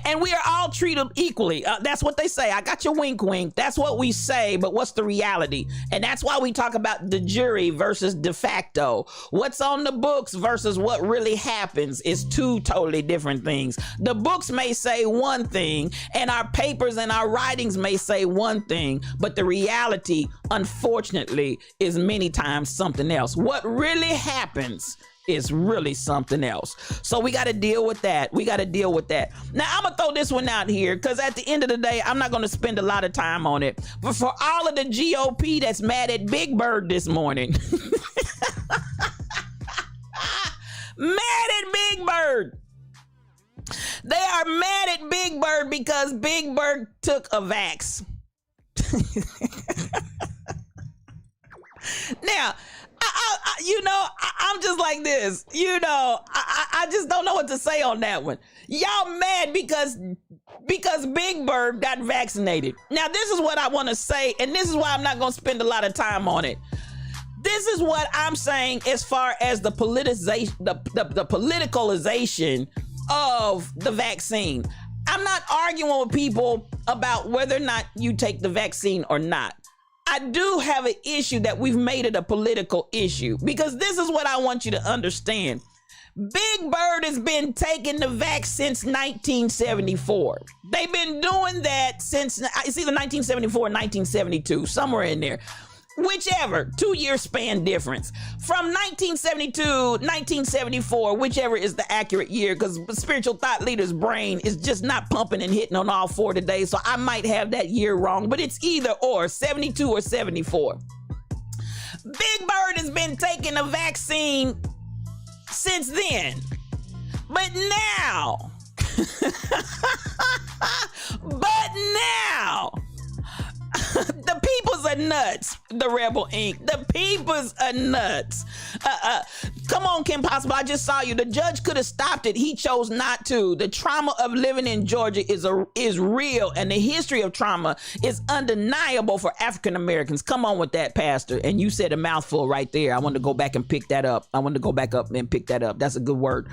And we are all treated equally. That's what they say. I got your wink wink. That's what we say, but what's the reality? And that's why we talk about de jure versus de facto. What's on the books versus what really happens is two totally different things. The books may say one thing, and our papers and our writings may say one thing, but the reality, unfortunately, is many times something else. What really happens is really something else. So we got to deal with that. Now, I'm going to throw this one out here because at the end of the day, I'm not going to spend a lot of time on it. But for all of the GOP that's mad at Big Bird this morning, mad at Big Bird. They are mad at Big Bird because Big Bird took a vax. Now, I'm just like this. I just don't know what to say on that one. Y'all mad because Big Bird got vaccinated. Now, this is what I want to say, and this is why I'm not going to spend a lot of time on it. This is what I'm saying as far as the politicization, the politicalization of the vaccine. I'm not arguing with people about whether or not you take the vaccine or not. I do have an issue that we've made it a political issue because this is what I want you to understand. Big Bird has been taking the vax since 1974. They've been doing that since, it's either 1974 or 1972, somewhere in there. Whichever, 2-year span difference. From 1972, 1974, whichever is the accurate year, because spiritual thought leader's brain is just not pumping and hitting on all four today, so I might have that year wrong, but it's either or, 72 or 74. Big Bird has been taking a vaccine since then. But now, the peoples are nuts, the Rebel Inc. The peoples are nuts. Come on, Kim Possible, I just saw you. The judge could have stopped it. He chose not to. The trauma of living in Georgia is real, and the history of trauma is undeniable for African Americans. Come on with that, Pastor. And you said a mouthful right there. I want to go back and pick that up. That's a good word.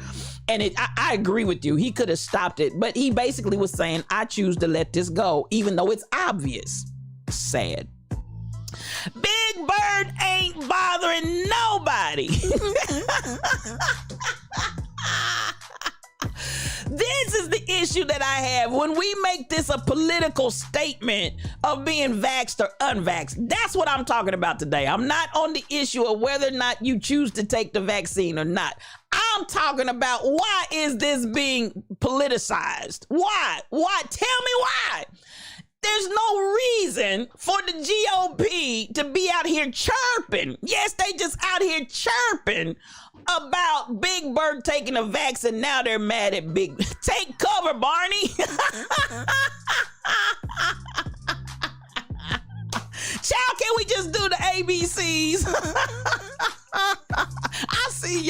And I agree with you. He could have stopped it, but he basically was saying, I choose to let this go, even though it's obvious. Sad. Big Bird ain't bothering nobody. This is the issue that I have when we make this a political statement of being vaxxed or unvaxxed. That's what I'm talking about today. I'm not on the issue of whether or not you choose to take the vaccine or not. I'm talking about why is this being politicized? Why? Tell me why. There's no reason for the GOP to be out here chirping. Yes, they just out here chirping about Big Bird taking a vaccine. Now they're mad at Big. Take cover, Barney. Child, can we just do the ABCs? I see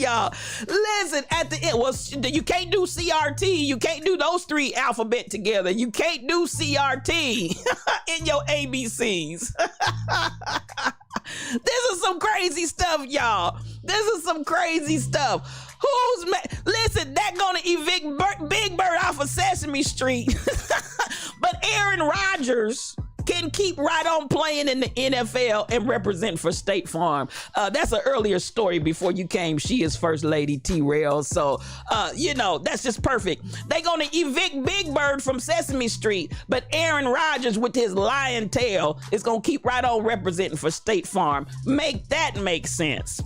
y'all. Listen, at the end, well, you can't do CRT. You can't do those three alphabet together. You can't do CRT in your ABCs. This is some crazy stuff, y'all. This is some crazy stuff. Who's listen, that gonna evict Big Bird off of Sesame Street. But Aaron Rodgers can keep right on playing in the NFL and represent for State Farm. That's an earlier story before you came. She is First Lady T-Rail. So, that's just perfect. They gonna evict Big Bird from Sesame Street, but Aaron Rodgers with his lion tail is gonna keep right on representing for State Farm. Make that make sense.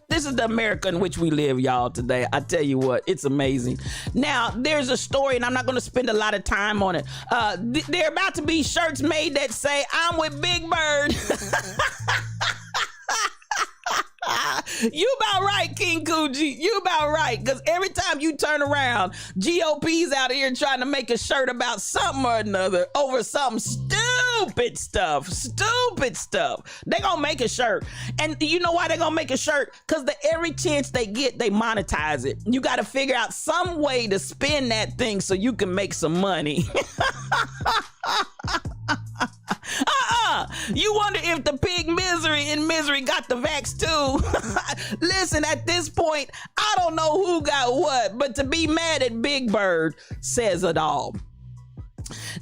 This is the America in which we live, y'all, today. I tell you what, it's amazing. Now, there's a story, and I'm not going to spend a lot of time on it. There are about to be shirts made that say, I'm with Big Bird. You about right, King Coogee. You about right. Because every time you turn around, GOP's out here trying to make a shirt about something or another over some stupid stuff. Stupid stuff. They gonna make a shirt. And you know why they gonna make a shirt? Because every chance they get, they monetize it. You got to figure out some way to spin that thing so you can make some money. You wonder if the pig Misery got the vax too. Listen, at this point, I don't know who got what, but to be mad at Big Bird says it all.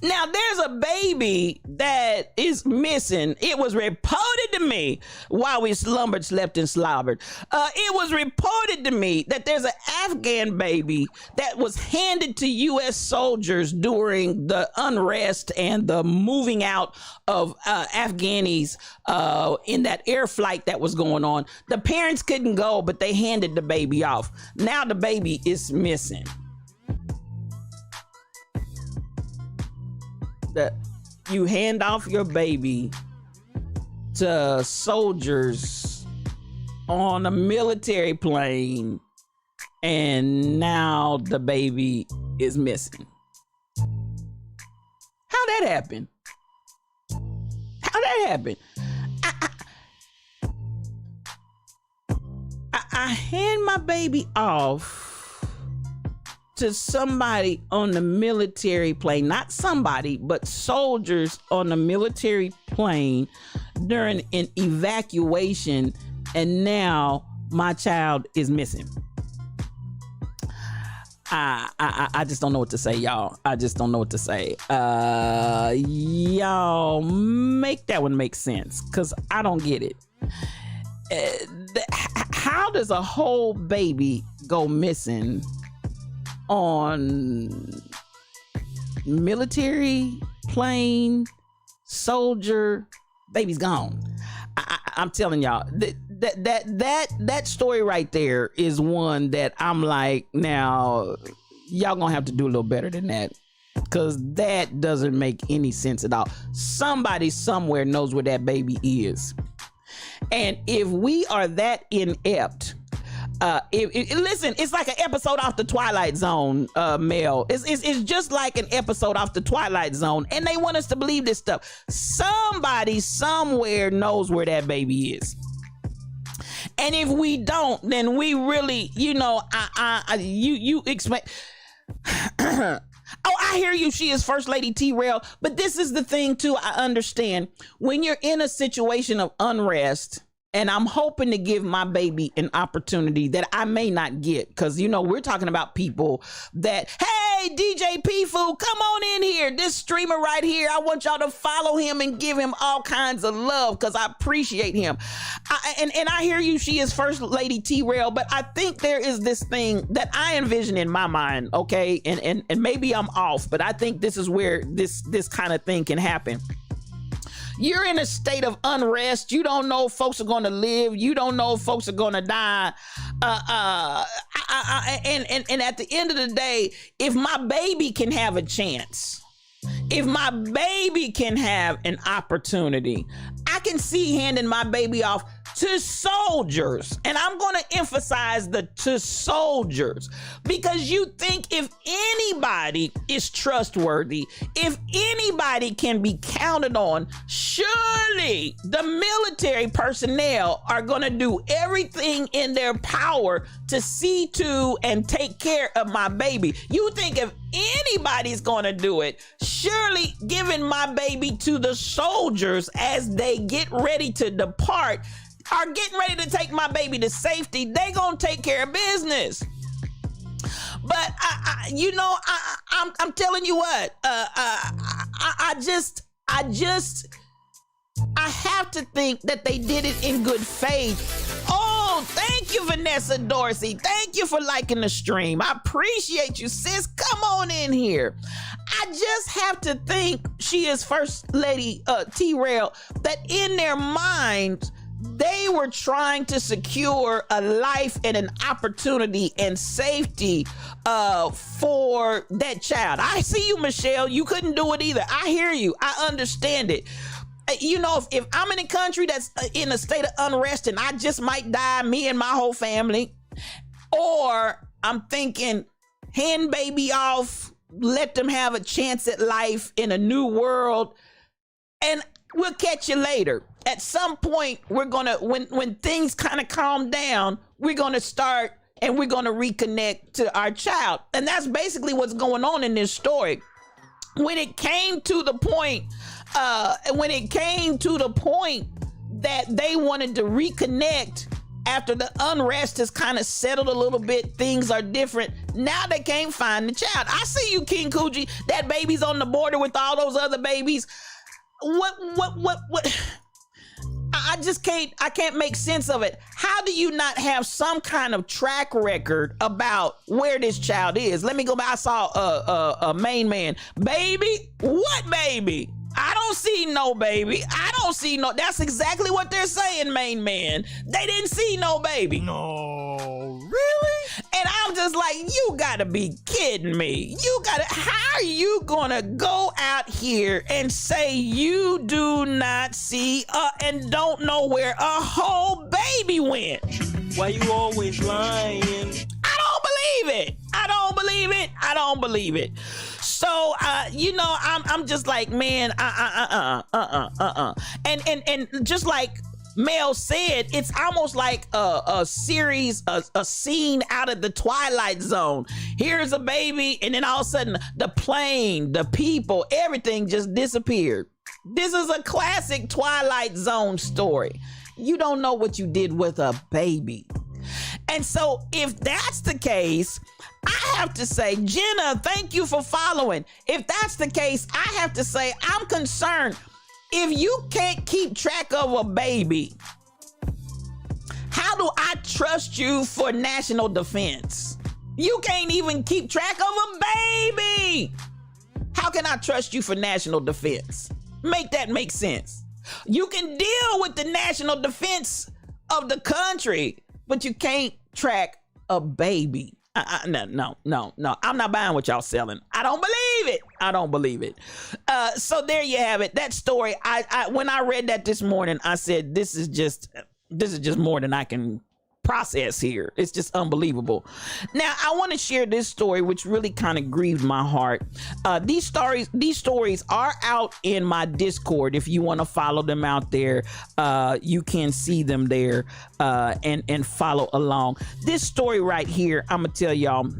Now, there's a baby that is missing. It was reported to me while we slumbered, slept, and slobbered. It was reported to me that there's an Afghan baby that was handed to U.S. soldiers during the unrest and the moving out of Afghanis in that air flight that was going on. The parents couldn't go, but they handed the baby off. Now the baby is missing. That you hand off your baby to soldiers on a military plane, and now the baby is missing. How that happen? How that happen? I hand my baby off to somebody on the military plane, not somebody, but soldiers on the military plane during an evacuation, and now my child is missing. I just don't know what to say, y'all. I just don't know what to say. Y'all make that one make sense, because I don't get it. How does a whole baby go missing on military plane? Soldier, baby's gone. I'm telling y'all, that story right there is one that I'm like, now y'all gonna have to do a little better than that, because that doesn't make any sense at all. Somebody somewhere knows where that baby is, and if we are that inept, listen, it's like an episode off the Twilight Zone, Mel. It's just like an episode off the Twilight Zone, and they want us to believe this stuff. Somebody somewhere knows where that baby is. And if we don't, then we really, you expect. Oh, I hear you. She is First Lady T-Rail. But this is the thing, too. I understand when you're in a situation of unrest, and I'm hoping to give my baby an opportunity that I may not get, because, we're talking about people that, hey, DJ P-Foo, come on in here. This streamer right here, I want y'all to follow him and give him all kinds of love, because I appreciate him. And I hear you, she is First Lady T-Rail, but I think there is this thing that I envision in my mind, okay? And maybe I'm off, but I think this is where this kind of thing can happen. You're in a state of unrest. You don't know if folks are going to live. You don't know if folks are going to die. And at the end of the day, if my baby can have a chance, if my baby can have an opportunity, I can see handing my baby off to soldiers. And I'm going to emphasize the to soldiers, because you think if anybody is trustworthy, if anybody can be counted on, surely the military personnel are going to do everything in their power to see to and take care of my baby. You think if anybody's going to do it, surely giving my baby to the soldiers as they get ready to depart, are getting ready to take my baby to safety, they gonna take care of business. But I'm telling you what, I have to think that they did it in good faith. Oh, thank you, Vanessa Dorsey. Thank you for liking the stream. I appreciate you, sis. Come on in here. I just have to think, she is First Lady T-Rail, that in their minds, they were trying to secure a life and an opportunity and safety for that child. I see you, Michelle. You couldn't do it either. I hear you. I understand it. You know, if I'm in a country that's in a state of unrest and I just might die, me and my whole family, or I'm thinking hand baby off, let them have a chance at life in a new world, and we'll catch you later. At some point, we're gonna, when things kind of calm down, we're gonna start and we're gonna reconnect to our child. And that's basically what's going on in this story. When it came to the point that they wanted to reconnect after the unrest has kind of settled a little bit, things are different. Now they can't find the child. I see you, King Coogee. That baby's on the border with all those other babies. What? I can't make sense of it. How do you not have some kind of track record about where this child is? Let me go back. I saw a main man. Baby? What baby? I don't see no baby. I don't see no. That's exactly what they're saying, main man. They didn't see no baby. No, really? And I'm just like, you gotta be kidding me. How are you gonna go out here and say you do not see and don't know where a whole baby went? Why you always lying? I don't believe it. I don't believe it. So, you know, I'm just like, man, And just like Mel said, it's almost like a series, a scene out of the Twilight Zone. Here's a baby, and then all of a sudden, the plane, the people, everything just disappeared. This is a classic Twilight Zone story. You don't know what you did with a baby. And so if that's the case, I have to say, Jenna, thank you for following. If that's the case, I have to say, I'm concerned. If you can't keep track of a baby, how do I trust you for national defense? You can't even keep track of a baby. How can I trust you for national defense? Make that make sense. You can deal with the national defense of the country, but you can't track a baby. No. I'm not buying what y'all selling. I don't believe it. So there you have it. That story. I when I read that this morning, I said, this is just more than I can process here. It's just unbelievable. Now I want to share this story, which really kind of grieved my heart. These stories are out in my Discord. If you want to follow them out there, you can see them there and follow along. This story right here, I'm gonna tell y'all,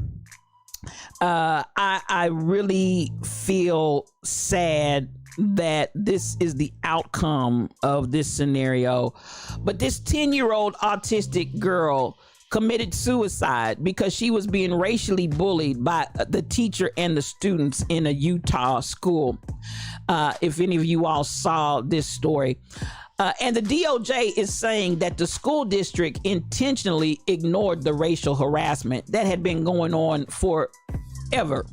I really feel sad that this is the outcome of this scenario. But this 10-year-old autistic girl committed suicide because she was being racially bullied by the teacher and the students in a Utah school. If any of you all saw this story. And the DOJ is saying that the school district intentionally ignored the racial harassment that had been going on forever.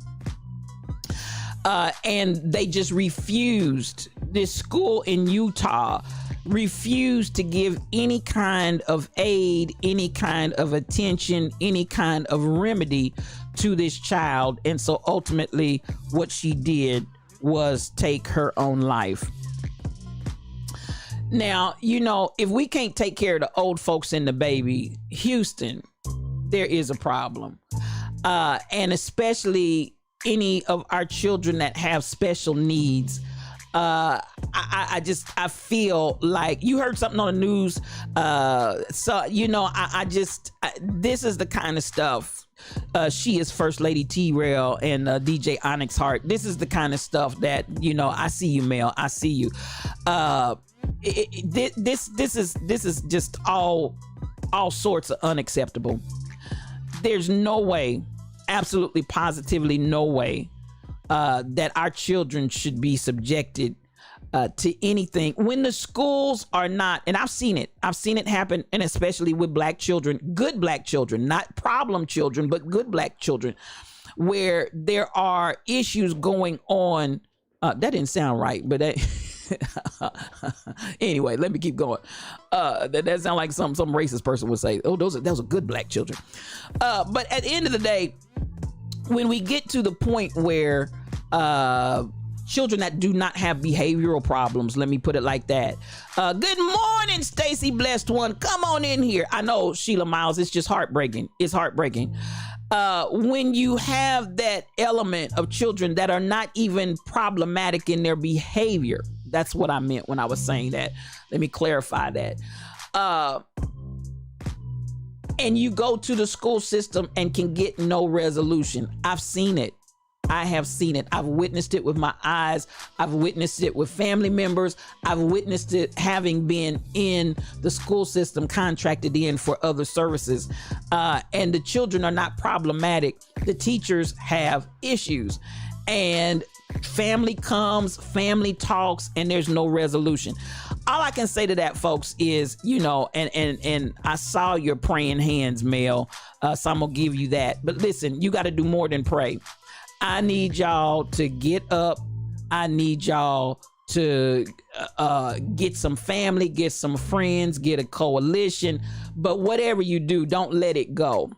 And they just refused. This school in Utah refused to give any kind of aid, any kind of attention, any kind of remedy to this child. And so ultimately what she did was take her own life. Now, you know, if we can't take care of the old folks and the baby, Houston, there is a problem. And especially any of our children that have special needs. I feel like you heard something on the news. So, you know, this is the kind of stuff. She is First Lady T-Rail and DJ Onyx Hart. This is the kind of stuff that, you know, I see you, Mel. I see you. This is just all sorts of unacceptable. There's no way, absolutely positively no way, that our children should be subjected to anything when the schools are not. And I've seen it happen, and especially with black children, good black children, not problem children, but good black children, where there are issues going on. That didn't sound right, but anyway, let me keep going. That sounds like some racist person would say, oh, those are good black children. But at the end of the day, when we get to the point where children that do not have behavioral problems. Let me put it like that. Good morning, Stacy Blessed One. Come on in here. I know, Sheila Miles, it's just heartbreaking. It's heartbreaking. When you have that element of children that are not even problematic in their behavior. That's what I meant when I was saying that. Let me clarify that. And you go to the school system and can get no resolution. I've seen it. I have seen it. I've witnessed it with my eyes. I've witnessed it with family members. I've witnessed it having been in the school system, contracted in for other services. And the children are not problematic. The teachers have issues. And family comes, family talks, and there's no resolution. All I can say to that, folks, is, you know, and I saw your praying hands, Mel, so I'm gonna give you that. But listen, you got to do more than pray. I need y'all to get up. I need y'all to get some family, get some friends, get a coalition. But whatever you do, don't let it go.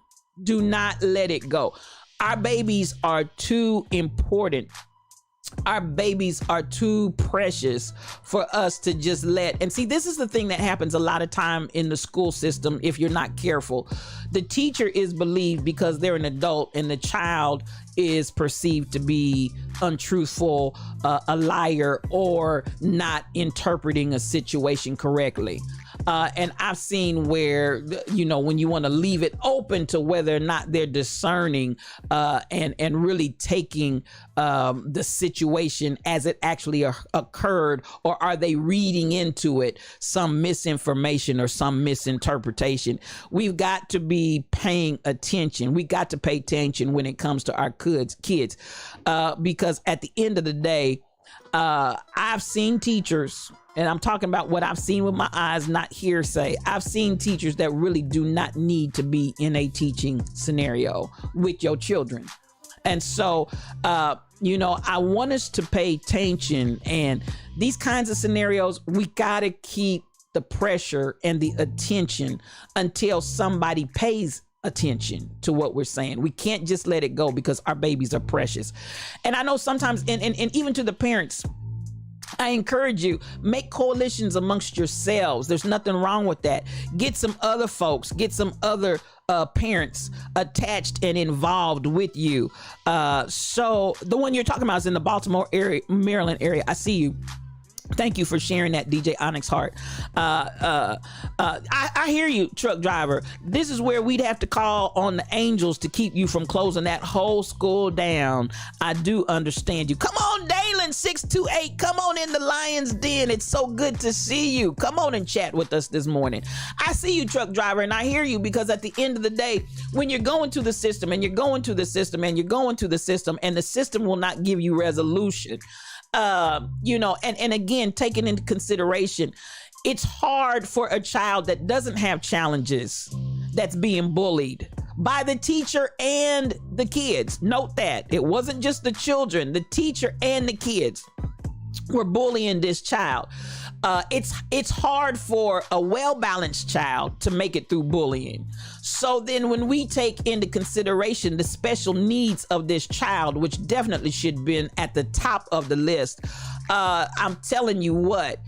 Do not let it go. Our babies are too important. Our babies are too precious for us to just let. And see, this is the thing that happens a lot of time in the school system if you're not careful. The teacher is believed because they're an adult, and the child is perceived to be untruthful, a liar, or not interpreting a situation correctly. And I've seen where, you know, when you want to leave it open to whether or not they're discerning and really taking the situation as it actually occurred, or are they reading into it some misinformation or some misinterpretation. We've got to be paying attention. We got to pay attention when it comes to our kids, because at the end of the day, I've seen teachers, and I'm talking about what I've seen with my eyes, not hearsay. I've seen teachers that really do not need to be in a teaching scenario with your children. And so, you know, I want us to pay attention, and these kinds of scenarios, we got to keep the pressure and the attention until somebody pays attention to what we're saying. We can't just let it go because our babies are precious. And I know sometimes, and even to the parents, I encourage you, make coalitions amongst yourselves. There's nothing wrong with that. Get some other folks, get some other parents attached and involved with you. So the one you're talking about is in the Baltimore area, Maryland area. I see you. Thank you for sharing that, DJ Onyx Hart. I hear you, truck driver. This is where we'd have to call on the angels to keep you from closing that whole school down. I do understand you. Come on, Dalen 628. Come on in the Lion's Den. It's so good to see you. Come on and chat with us this morning. I see you, truck driver, and I hear you, because at the end of the day, when you're going to the system and you're going to the system and you're going to the system, and the system will not give you resolution, you know, and again, taking into consideration, it's hard for a child that doesn't have challenges, that's being bullied by the teacher and the kids. Note that it wasn't just the children, the teacher and the kids were bullying this child. It's hard for a well-balanced child to make it through bullying. So then when we take into consideration the special needs of this child, which definitely should have been at the top of the list, I'm telling you what,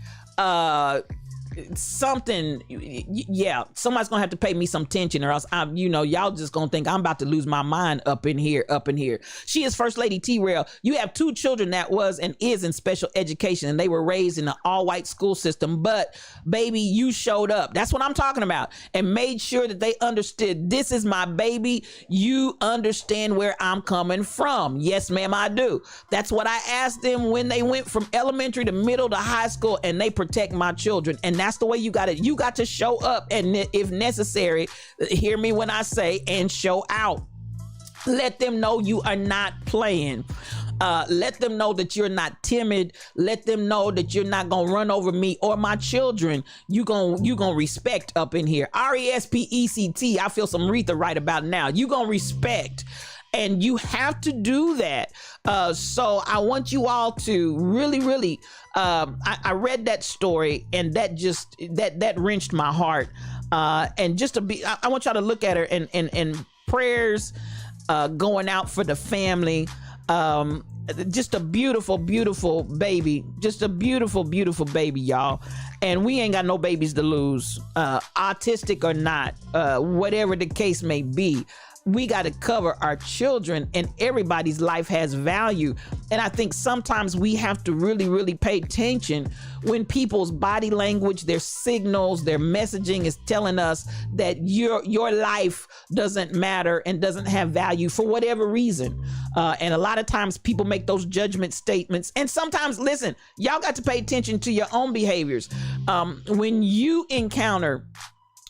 something, yeah, somebody's gonna have to pay me some attention, or else I'm, you know, y'all just gonna think I'm about to lose my mind up in here. She is First Lady T-Rail. You have two children that was and is in special education, and they were raised in an all-white school system, but baby, you showed up. That's what I'm talking about, and made sure that they understood, this is my baby. You understand where I'm coming from. Yes, ma'am, I do. That's what I asked them when they went from elementary to middle to high school, and they protect my children. And that's the way you got it. You got to show up, and if necessary, hear me when I say, and show out. Let them know you are not playing. Let them know that you're not timid. Let them know that you're not gonna run over me or my children. You gonna respect up in here. RESPECT. I feel some Aretha right about now. You gonna respect. And you have to do that. So I want you all to really, I read that story, and that wrenched my heart. And just to be, I want y'all to look at her, and prayers going out for the family. just a beautiful, beautiful baby. Just a beautiful, beautiful baby, y'all. And we ain't got no babies to lose, autistic or not, whatever the case may be. We got to cover our children, and everybody's life has value. And I think sometimes we have to really, really pay attention when people's body language, their signals, their messaging is telling us that your life doesn't matter and doesn't have value for whatever reason. And a lot of times people make those judgment statements. And sometimes, listen, y'all got to pay attention to your own behaviors. When you encounter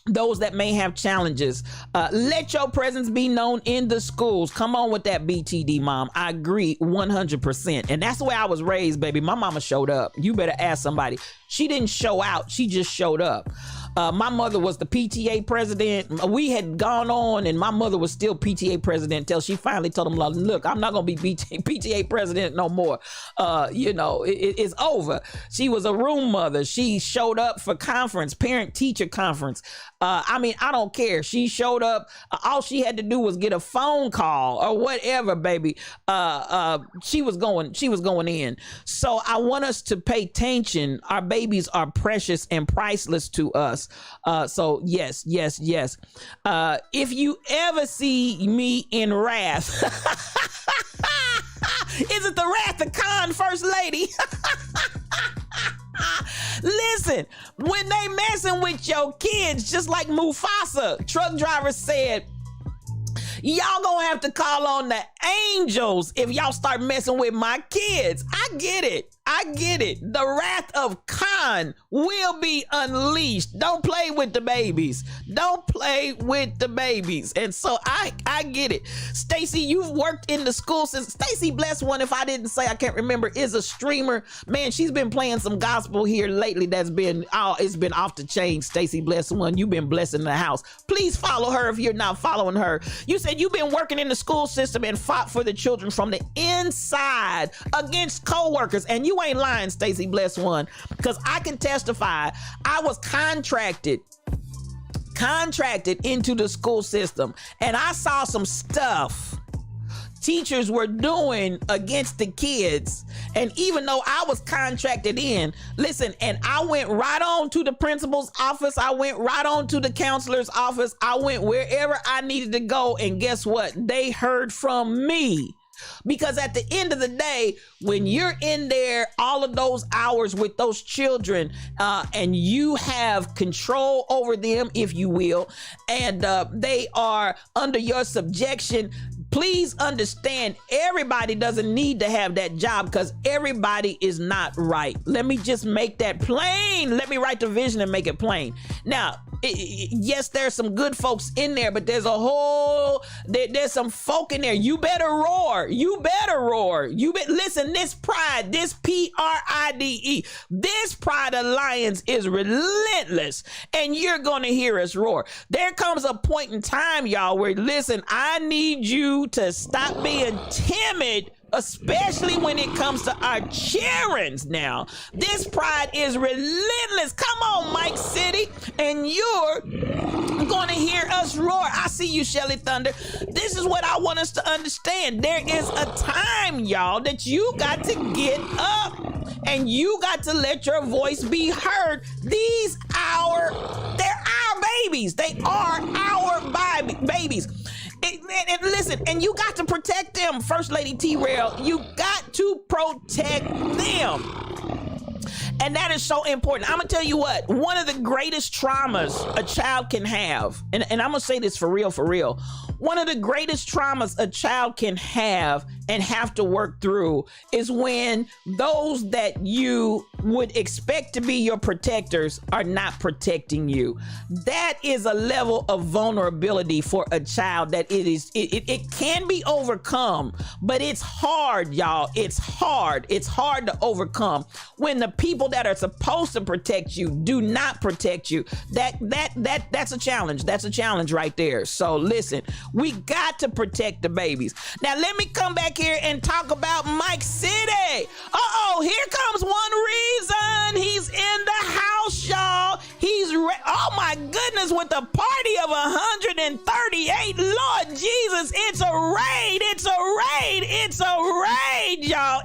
those that may have challenges, let your presence be known in the schools. Come on with that, BTD mom. I agree 100%. And that's the way I was raised, baby. My mama showed up. You better ask somebody. She didn't show out. She just showed up. My mother was the PTA president. We had gone on, and my mother was still PTA president until she finally told them, look, I'm not going to be PTA president no more. It's over. She was a room mother. She showed up for conference, parent-teacher conference. I don't care. She showed up. All she had to do was get a phone call or whatever, baby. She was going in. So I want us to pay attention. Our babies are precious and priceless to us. So yes. If you ever see me in wrath, is it the wrath of Khan, First Lady? Listen, when they messing with your kids, just like Mufasa, truck driver said, y'all gonna have to call on the angels if y'all start messing with my kids. I get it. The wrath of Khan will be unleashed. Don't play with the babies. And so I get it. Stacy, you've worked in the school since. Stacy Bless One, if I didn't say, I can't remember, is a streamer. Man, she's been playing some gospel here lately that's been, it's been off the chain. Stacy Bless One, you've been blessing the house. Please follow her if you're not following her. You said you've been working in the school system and fought for the children from the inside against co-workers, and you ain't lying, Stacy Bless One, because I can testify. I was contracted into the school system, and I saw some stuff teachers were doing against the kids. And even though I was contracted in, listen, and I went right on to the principal's office, I went right on to the counselor's office, I went wherever I needed to go, and guess what? They heard from me. Because at the end of the day, when you're in there all of those hours with those children, and you have control over them, if you will, and they are under your subjection, please understand, everybody doesn't need to have that job, because everybody is not right. Let me just make that plain. Let me write the vision and make it plain. Now, yes, there's some good folks in there, but there's there's some folk in there. You better roar. Listen, this pride, this PRIDE, this Pride Alliance is relentless, and you're going to hear us roar. There comes a point in time, y'all, where, listen, I need you to stop being timid, especially when it comes to our children. Now, this pride is relentless. Come on, Mike City, and you're going to hear us roar. I see you, Shelly Thunder. This is what I want us to understand. There is a time, y'all, that you got to get up and you got to let your voice be heard. They're our babies. They are our babies. And listen, and you got to protect them, First Lady T-Rail. You got to protect them. And that is so important. I'm going to tell you what, one of the greatest traumas a child can have, and I'm going to say this for real, one of the greatest traumas a child can have and have to work through is when those that you would expect to be your protectors are not protecting you. That is a level of vulnerability for a child that it can be overcome, but it's hard, y'all. It's hard to overcome when the people that are supposed to protect you do not protect you. That's a challenge. That's a challenge right there. So listen, we got to protect the babies. Now let me come back here and talk about Mike City. Here comes one reason he's in the house, y'all. Oh my goodness, with a party of 138. Lord Jesus, it's a raid, y'all.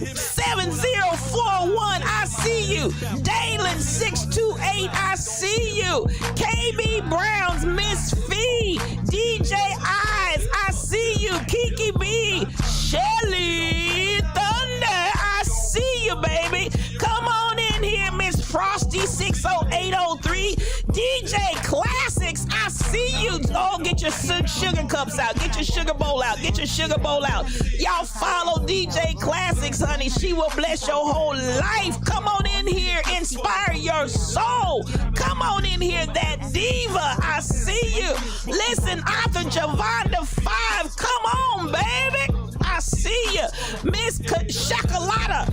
7041, I see you. Dalen 628, I see you. KB Brown's Miss Fee. DJ Eyes, I see you. Kiki B. Shelly Thunder, I see you, baby. Come on in here, Miss Frosty 60803. DJ Classics, I see you. Oh, get your sugar cups out. Get your sugar bowl out. Get your sugar bowl out. Y'all follow DJ Classics, honey. She will bless your whole life. Come on in here. Inspire your soul. Come on in here. That diva, I see you. Listen, Arthur Javonda 5. Come on, baby. I see you. Miss Shakalata.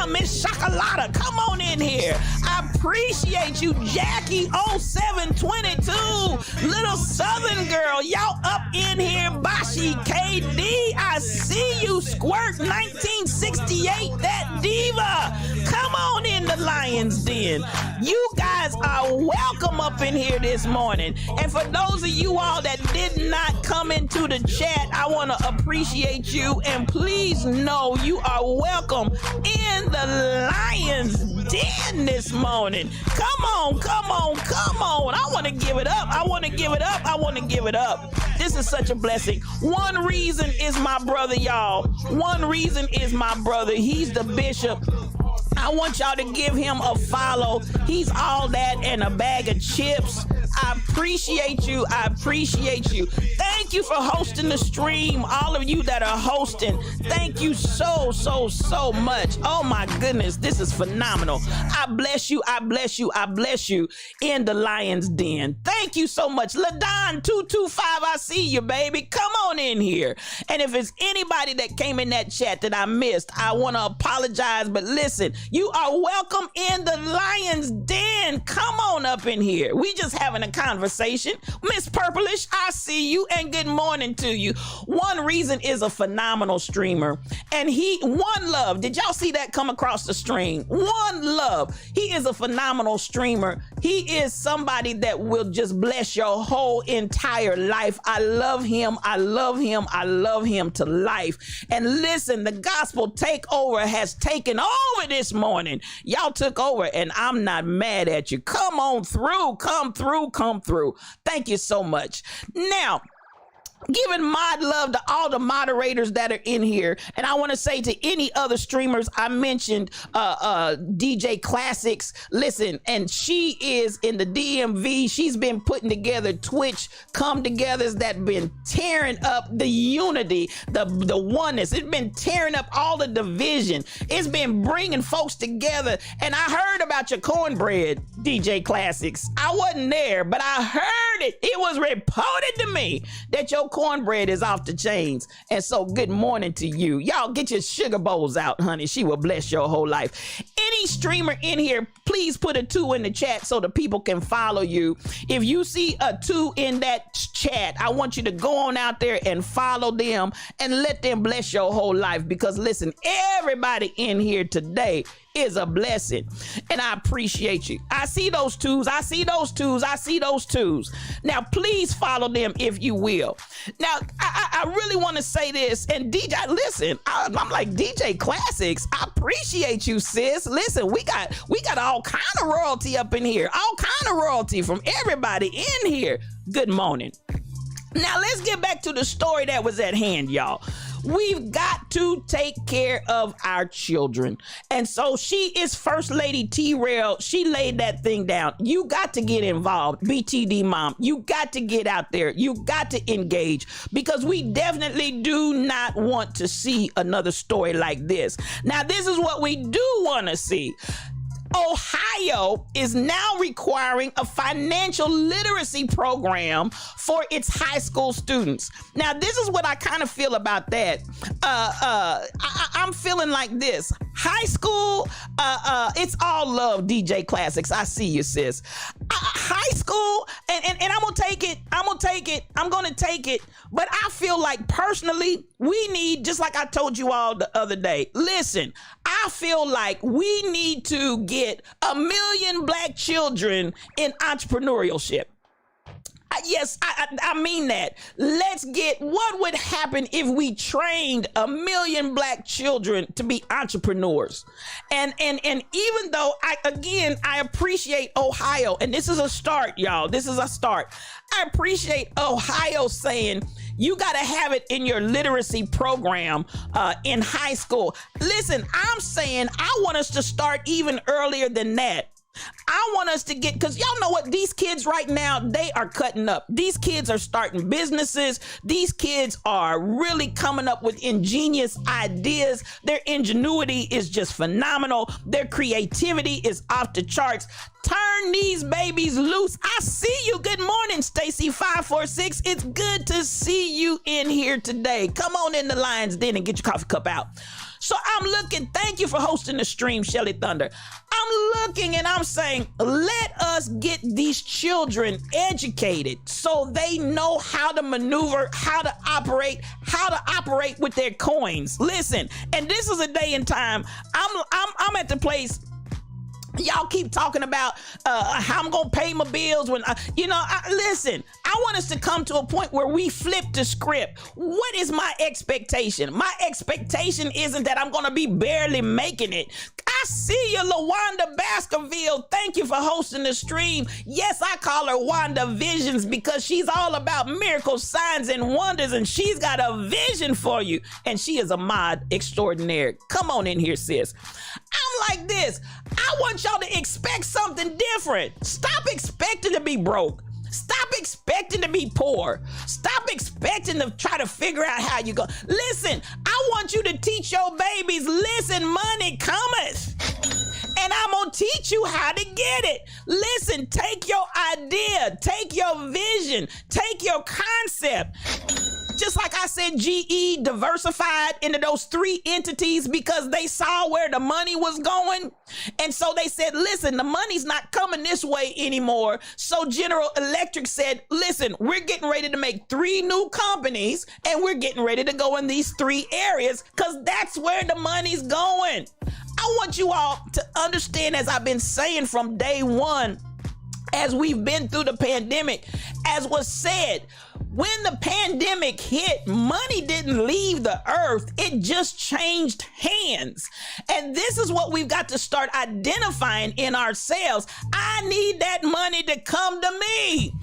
Miss Shakalata. Come on in here. I appreciate you, Jackie 0722. Little Southern girl. Y'all up in here. Bashi KD. I see you. Squirt 1968. That diva. Come on in the Lion's Den. You guys are welcome up in here this morning. And for those of you all that did not come into the chat, I want to appreciate you, and please know you are welcome in the Lion's Den this morning. Come on, come on, come on. I want to give it up. I want to give it up. I want to give it up. This is such a blessing. One reason is my brother, y'all. One reason is my brother. He's the bishop. I want y'all to give him a follow. He's all that and a bag of chips. I appreciate you. I appreciate you. Thank you for hosting the stream. All of you that are hosting, thank you so much. Oh my goodness, this is phenomenal. I bless you. I bless you. I bless you in the Lion's Den. Thank you so much. LaDon 225, I see you, baby. Come on in here. And if it's anybody that came in that chat that I missed, I want to apologize. But listen, you are welcome in the Lion's Den. Come on up in here. We just having a conversation. Miss Purplish, I see you, and good morning to you. One Reason is a phenomenal streamer, and One Love, did y'all see that come across the stream? One Love, he is a phenomenal streamer. He is somebody that will just bless your whole entire life. I love him. I love him. I love him to life. And listen, the Gospel Takeover has taken over this morning. Y'all took over, and I'm not mad at you. Come on through. Come through. Come through. Thank you so much. Now, giving mod love to all the moderators that are in here. And I want to say to any other streamers, I mentioned DJ Classics. Listen, and she is in the DMV. She's been putting together Twitch come-togethers that been tearing up the unity, the oneness. It's been tearing up all the division. It's been bringing folks together. And I heard about your cornbread, DJ Classics. I wasn't there, but I heard it. It was reported to me that your cornbread is off the chains. And so good morning to you. Y'all get your sugar bowls out, honey. She will bless your whole life. Any streamer in here, please put a 2 in the chat so the people can follow you. If you see a 2 in that chat, I want you to go on out there and follow them and let them bless your whole life. Because listen, everybody in here today is a blessing, and I appreciate you. I see those 2s. I see those 2s. I see those 2s. Now, please follow them if you will. Now, I really want to say this, and DJ, listen, I'm like, DJ Classics, I appreciate you, sis. Listen, we got all kind of royalty up in here, all kind of royalty from everybody in here. Good morning. Now, let's get back to the story that was at hand, y'all. We've got to take care of our children. And so she is First Lady T-Rail. She laid that thing down. You got to get involved, BTD mom. You got to get out there. You got to engage, because we definitely do not want to see another story like this. Now, this is what we do want to see. Ohio is now requiring a financial literacy program for its high school students. Now, this is what I kind of feel about that. I'm feeling like this. High school, it's all love, DJ Classics. I see you, sis. High school, and I'm gonna take it. I'm gonna take it. But I feel like personally, we need, just like I told you all the other day, listen, I feel like we need to get 1 million black children in entrepreneurship. Yes, I mean that. Let's get, what would happen if we trained 1 million black children to be entrepreneurs? And even though I appreciate Ohio, and this is a start, y'all. This is a start. I appreciate Ohio saying you got to have it in your literacy program in high school. Listen, I'm saying I want us to start even earlier than that. I want us to get, because y'all know what, these kids right now, they are cutting up. These kids are starting businesses. These kids are really coming up with ingenious ideas. Their ingenuity is just phenomenal. Their creativity is off the charts. Turn these babies loose. I see you. Good morning, Stacy 546. It's good to see you in here today. Come on in the Lions Den and get your coffee cup out. So I'm looking, thank you for hosting the stream, Shelly Thunder. I'm looking and I'm saying, let us get these children educated so they know how to maneuver, how to operate with their coins. Listen, and this is a day and time, I'm at the place. Y'all keep talking about how I'm gonna pay my bills when listen, I want us to come to a point where we flip the script. What is my expectation? My expectation isn't that I'm gonna be barely making it. I see you, LaWanda Baskerville. Thank you for hosting the stream. Yes, I call her Wanda Visions because she's all about miracles, signs, and wonders, and she's got a vision for you. And she is a mod extraordinaire. Come on in here, sis. I'm like this. I want y'all to expect something different. Stop expecting to be broke. Stop expecting to be poor. Stop expecting to try to figure out how you go. Listen, I want you to teach your babies, listen, money cometh. And I'm gonna teach you how to get it. Listen, take your idea, take your vision, take your concept. Just like I said, GE diversified into those 3 entities because they saw where the money was going. And so they said, listen, the money's not coming this way anymore. So General Electric said, listen, we're getting ready to make 3 new companies and we're getting ready to go in these 3 areas because that's where the money's going. I want you all to understand, as I've been saying from day one, as we've been through the pandemic, as was said, when the pandemic hit, money didn't leave the earth. It just changed hands. And this is what we've got to start identifying in ourselves. I need that money to come to me.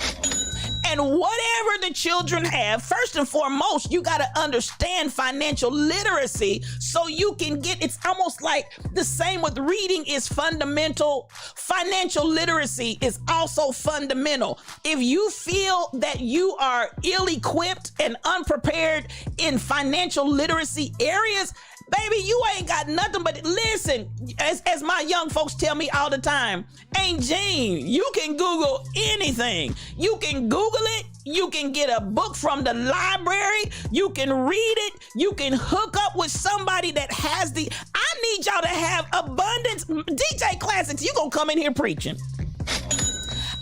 And whatever the children have, first and foremost, you got to understand financial literacy so you can get, it's almost like the same with reading is fundamental. Financial literacy is also fundamental. If you feel that you are ill-equipped and unprepared in financial literacy areas, baby, you ain't got nothing but, listen, as my young folks tell me all the time, Aunt Jean, you can Google anything. You can Google it. You can get a book from the library. You can read it. You can hook up with somebody that has I need y'all to have abundance. DJ Classics, you gonna come in here preaching.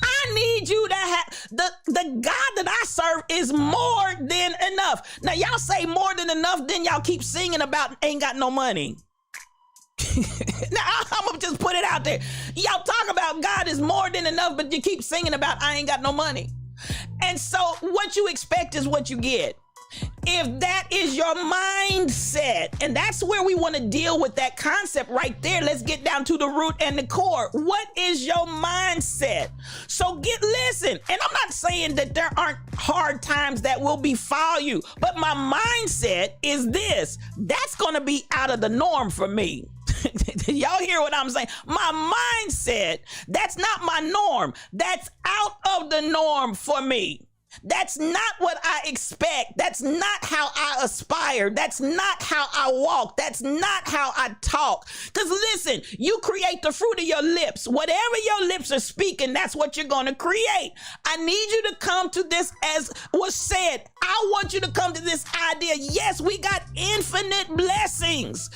I need you to have, the God that I serve is more than enough. Now y'all say more than enough, then y'all keep singing about ain't got no money. Now I'm gonna just put it out there. Y'all talk about God is more than enough, but you keep singing about I ain't got no money. And so what you expect is what you get. If that is your mindset, and that's where we want to deal with that concept right there. Let's get down to the root and the core. What is your mindset? So listen, and I'm not saying that there aren't hard times that will befall you, but my mindset is this. That's going to be out of the norm for me. Y'all hear what I'm saying? My mindset, that's not my norm. That's out of the norm for me. That's not what I expect. That's not how I aspire. That's not how I walk. That's not how I talk. Because listen, you create the fruit of your lips. Whatever your lips are speaking, that's what you're going to create. I need you to come to this, as was said. I want you to come to this idea. Yes, we got infinite blessings.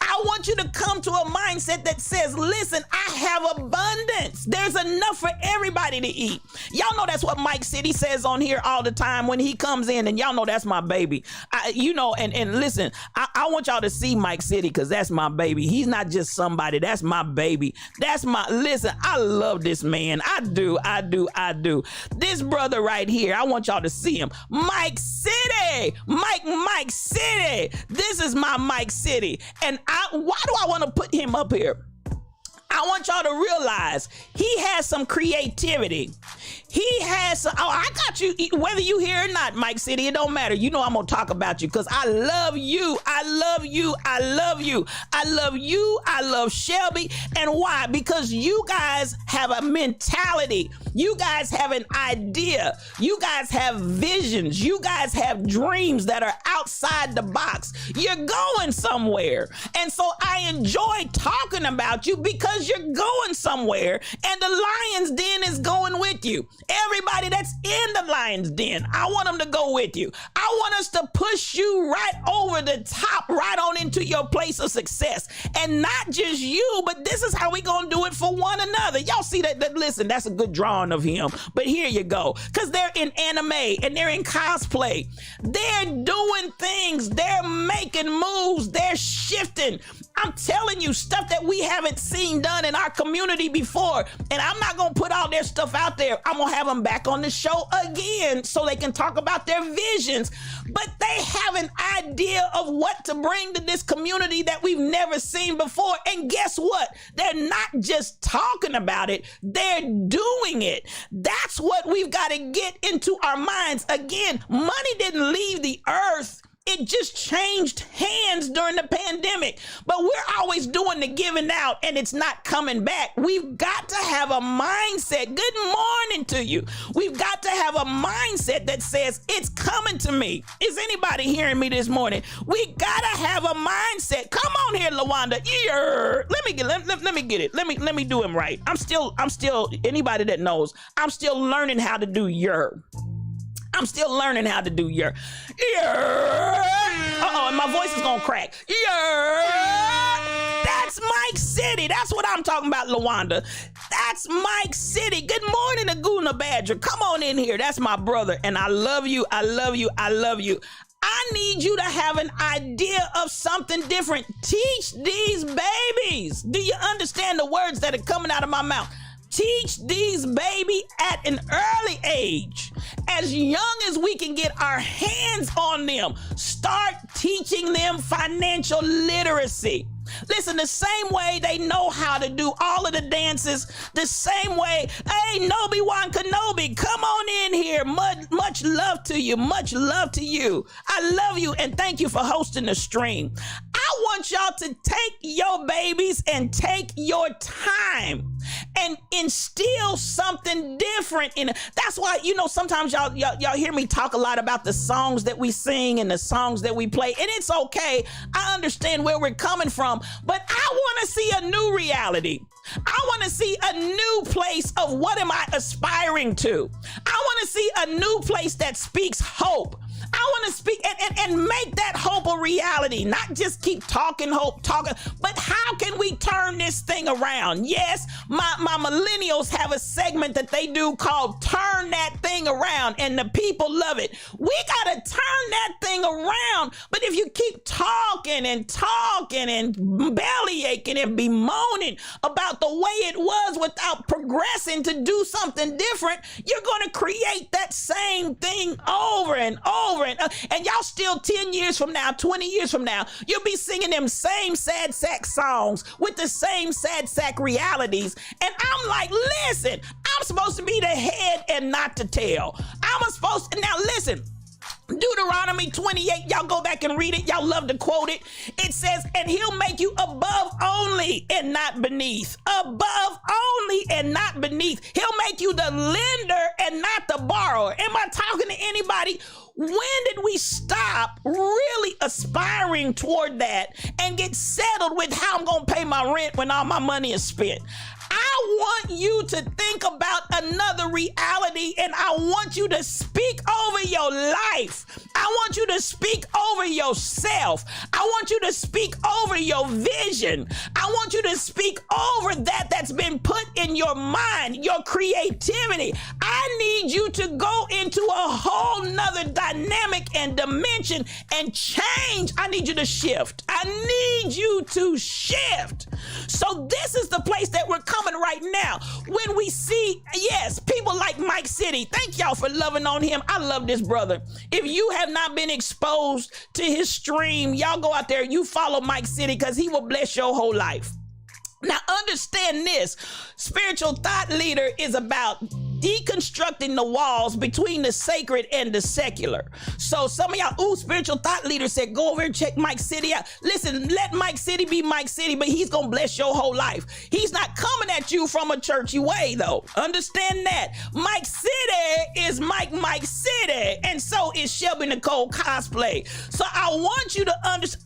I want you to come to a mindset that says, listen, I have abundance. There's enough for everybody to eat. Y'all know that's what Mike City says on on here all the time when he comes in, and y'all know that's my baby. And listen, I want y'all to see Mike City, because that's my baby. He's not just somebody. That's my baby. Listen, I love this man. I do. This brother right here, I want y'all to see him. Mike City. Mike City. This is my Mike City. And why do I want to put him up here? I want y'all to realize he has some creativity. He has some, I got you, whether you hear or not, Mike City, it don't matter. You know I'm going to talk about you because I love you. I love you. I love you. I love you. I love Shelby. And why? Because you guys have a mentality. You guys have an idea. You guys have visions. You guys have dreams that are outside the box. You're going somewhere. And so I enjoy talking about you because you're going somewhere, and the Lion's Den is going with you. Everybody that's in the Lion's Den, I want them to go with you. I want us to push you right over the top, right on into your place of success. And not just you, but this is how we gonna do it for one another. Y'all see that? Listen, that's a good drawing of him. But here you go. Because they're in anime and they're in cosplay. They're doing things. They're making moves. They're shifting. I'm telling you, stuff that we haven't seen done in our community before. And I'm not going to put all their stuff out there. I'm going to have them back on the show again so they can talk about their visions. But they have an idea of what to bring to this community that we've never seen before. And guess what? They're not just talking about it. They're doing it. That's what we've got to get into our minds. Again, money didn't leave the earth. It just changed hands during the pandemic. But we're always doing the giving out and it's not coming back. We've got to have a mindset. Good morning to you. We've got to have a mindset that says it's coming to me. Is anybody hearing me this morning? We got to have a mindset. Come on here, LaWanda. Let me get it. Let me do him right. I'm still anybody that knows, I'm still learning how to do I'm still learning how to do and my voice is gonna crack. That's Mike City. That's what I'm talking about, LaWanda. That's Mike City. Good morning, Aguna Badger. Come on in here. That's my brother, and I love you. I love you. I love you. I need you to have an idea of something different. Teach these babies. Do you understand the words that are coming out of my mouth? Teach these babies at an early age, as young as we can get our hands on them. Start teaching them financial literacy. Listen, the same way they know how to do all of the dances, the same way, hey, Obi-Wan Kenobi, come on in here. Much love to you. Much love to you. I love you, and thank you for hosting the stream. I want y'all to take your babies and take your time and instill something different in it. That's why, sometimes y'all hear me talk a lot about the songs that we sing and the songs that we play, and it's okay. I understand where we're coming from, but I want to see a new reality. I want to see a new place of what am I aspiring to. I want to see a new place that speaks hope. I want to speak and make that hope a reality, not just keep talking hope, but how can we turn this thing around? Yes, my millennials have a segment that they do called Turn That Thing Around, and the people love it. We got to turn that thing around, but if you keep talking and belly aching and bemoaning about the way it was without progressing to do something different, you're going to create that same thing over and over. And y'all still 10 years from now, 20 years from now, you'll be singing them same sad sack songs with the same sad sack realities. And I'm like, listen, I'm supposed to be the head and not the tail. Now listen, Deuteronomy 28, y'all go back and read it. Y'all love to quote it. It says, and he'll make you above only and not beneath. Above only and not beneath. He'll make you the lender and not the borrower. Am I talking to anybody? When did we stop really aspiring toward that and get settled with how I'm going to pay my rent when all my money is spent? I want you to think about another reality, and I want you to speak over your life. I want you to speak over yourself. I want you to speak over your vision. I want you to speak over that that's been put in your mind, your creativity. I need you to go into a whole nother dynamic and dimension and change. I need you to shift. I need you to shift. So this is the place that we're coming right now. When we see, yes, people like Mike City, thank y'all for loving on him. I love this brother. If you have not been exposed to his stream, y'all go out there, you follow Mike City, because he will bless your whole life. Now understand this, spiritual thought leader is about deconstructing the walls between the sacred and the secular. So some of y'all, spiritual thought leader said, go over and check Mike City out. Listen, let Mike City be Mike City, but he's gonna bless your whole life. He's not coming at you from a churchy way though. Understand that. Mike City is Mike City, and so is Shelby Nicole Cosplay. So I want you to understand,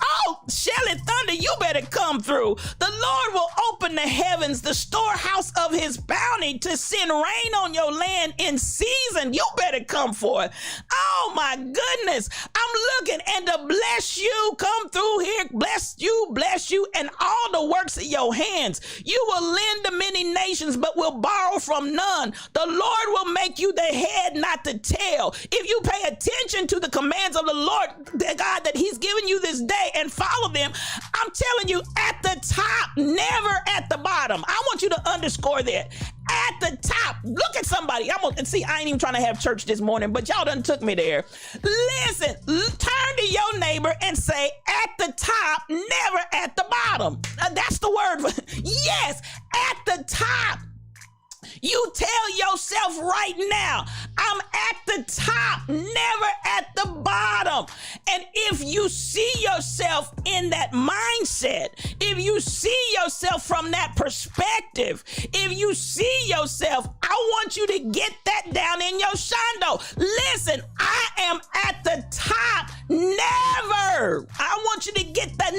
Shelly Thunder, you better come through. The Lord will open the heavens, the storehouse of his bounty, to send rain on your land in season. You better come forth. Oh my goodness, I'm looking, and to bless you, come through here, bless you, and all the works of your hands. You will lend to many nations, but will borrow from none. The Lord will make you the head, not the tail. If you pay attention to the commands of the Lord, the God that he's given you this day, and follow them, I'm telling you, at the top, never at the bottom. I want you to underscore that. At the top. Look at somebody. I ain't even trying to have church this morning, but y'all done took me there. Listen, turn to your neighbor and say, at the top, never at the bottom. That's the word. Yes, at the top. You tell yourself right now, I'm at the top, never at the bottom. And if you see yourself in that mindset, if you see yourself from that perspective, if you see yourself, I want you to get that down in your shando. Listen, I am at the top, never. I want you to get the